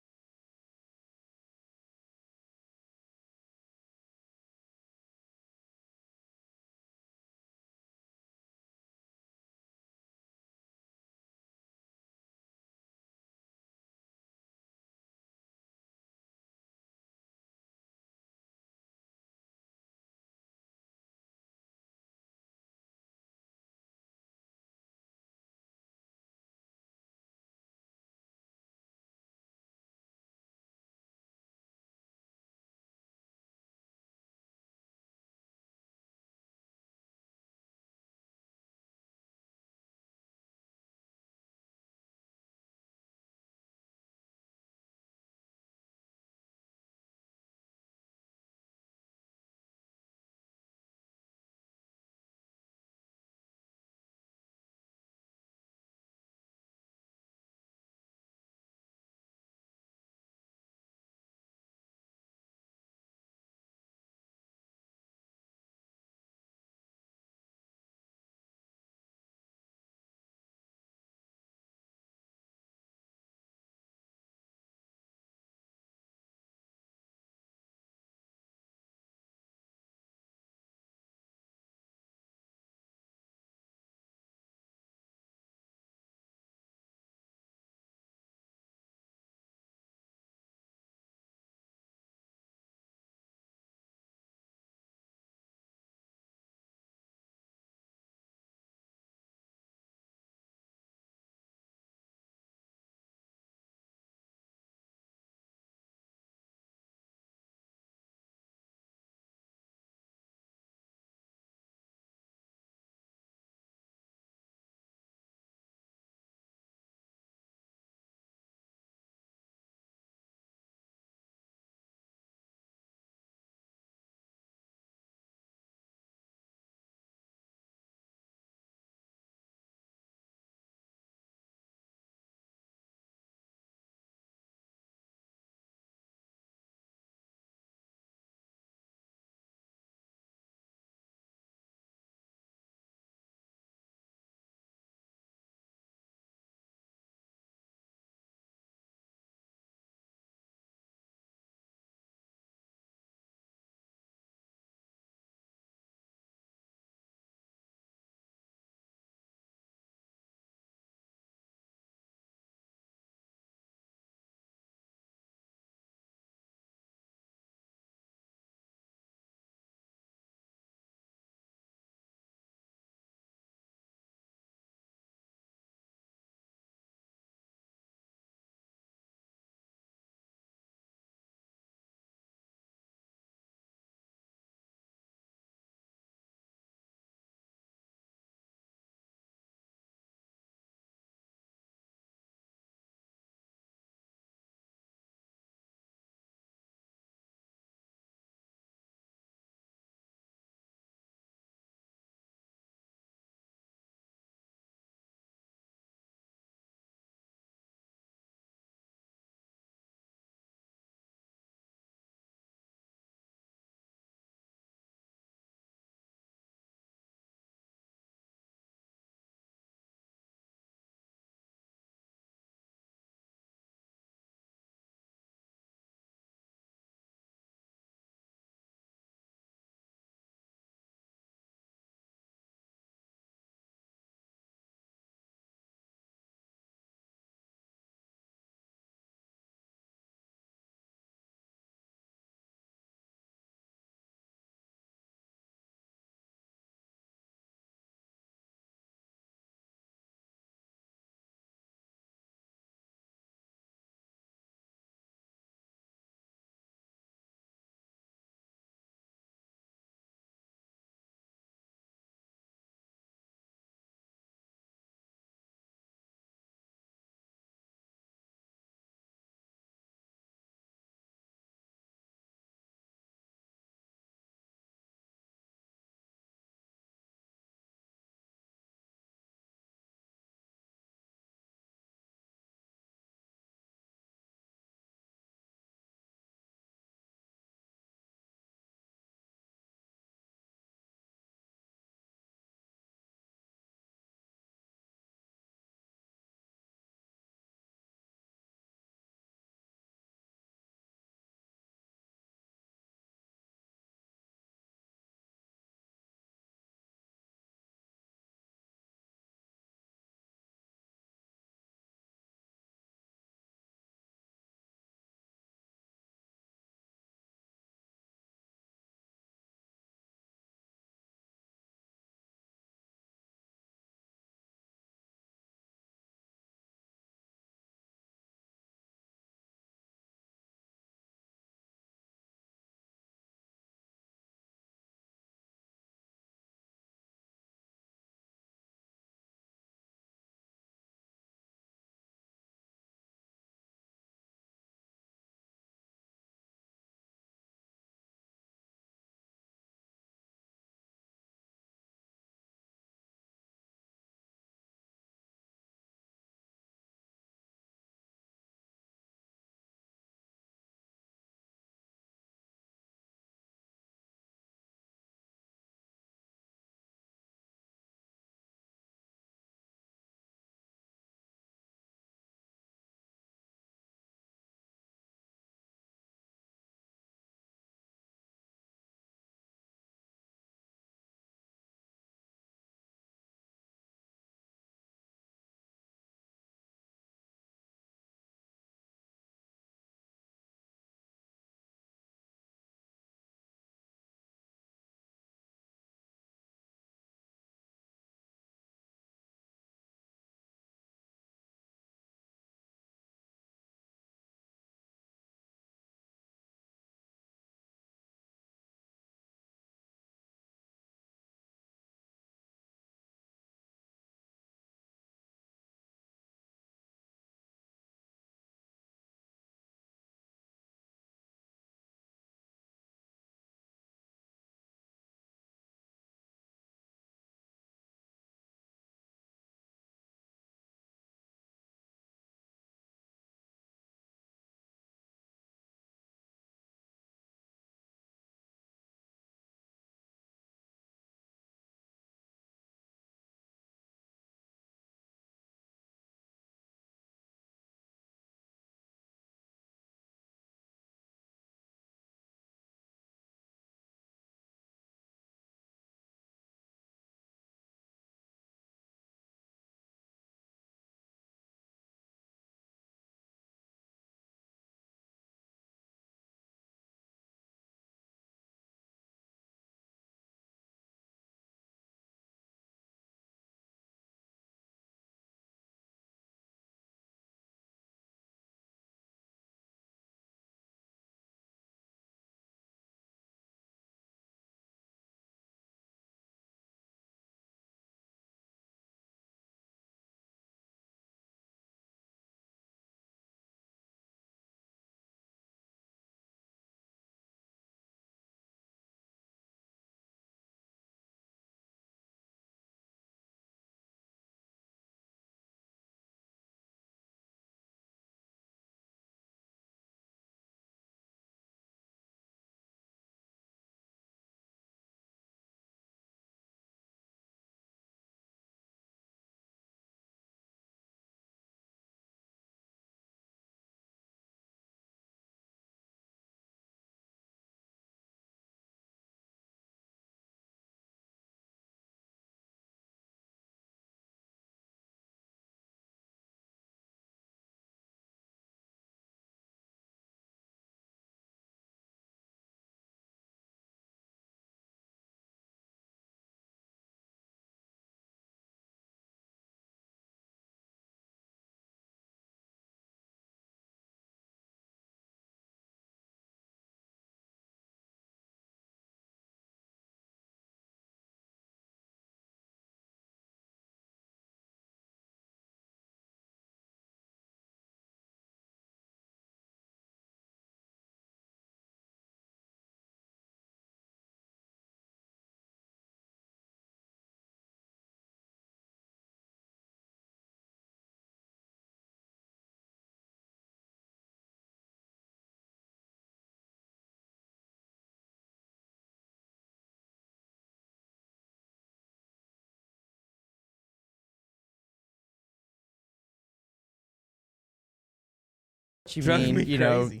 What you Driving mean? me You know, crazy.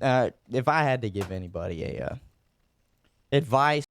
if I had to give anybody a advice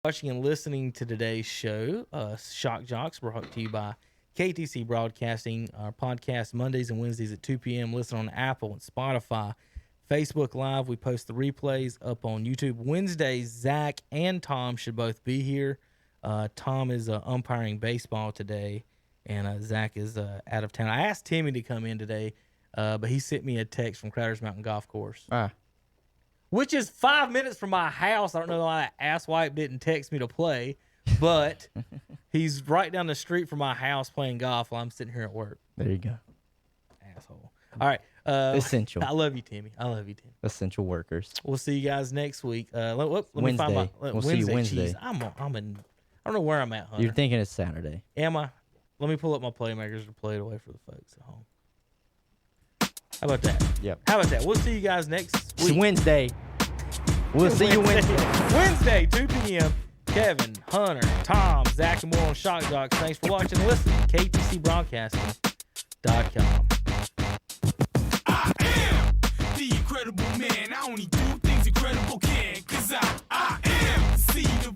Watching and listening to today's show. Shock Joxx brought to you by KTC Broadcasting. Our podcast Mondays and Wednesdays at 2 p.m. Listen on Apple and Spotify. Facebook Live, we post the replays up on YouTube. Wednesdays, Zach and Tom should both be here. Tom is umpiring baseball today, and Zach is out of town. I asked Timmy to come in today, but he sent me a text from Crowder's Mountain Golf Course, which is 5 minutes from my house. I don't know why that asswipe didn't text me to play, but he's right down the street from my house playing golf while I'm sitting here at work. There you go. Asshole. All right. Essential. I love you, Timmy. I love you, Timmy. Essential workers. We'll see you guys next week. Let me Wednesday. find my We'll see you Wednesday. Jeez, I don't know where I'm at, Hunter. You're thinking it's Saturday. Am I? Let me pull up my playmakers to play it away for the folks at home. How about that? Yep. How about that? We'll see you guys next It's week. Wednesday. We'll see you Wednesday. Wednesday, 2 p.m. Kevin, Hunter, Tom, Zach, and more on Shock Joxx. Thanks for watching and listening. KTCBroadcasting.com. I am the incredible man. I only do things incredible can. 'Cause I am the seed of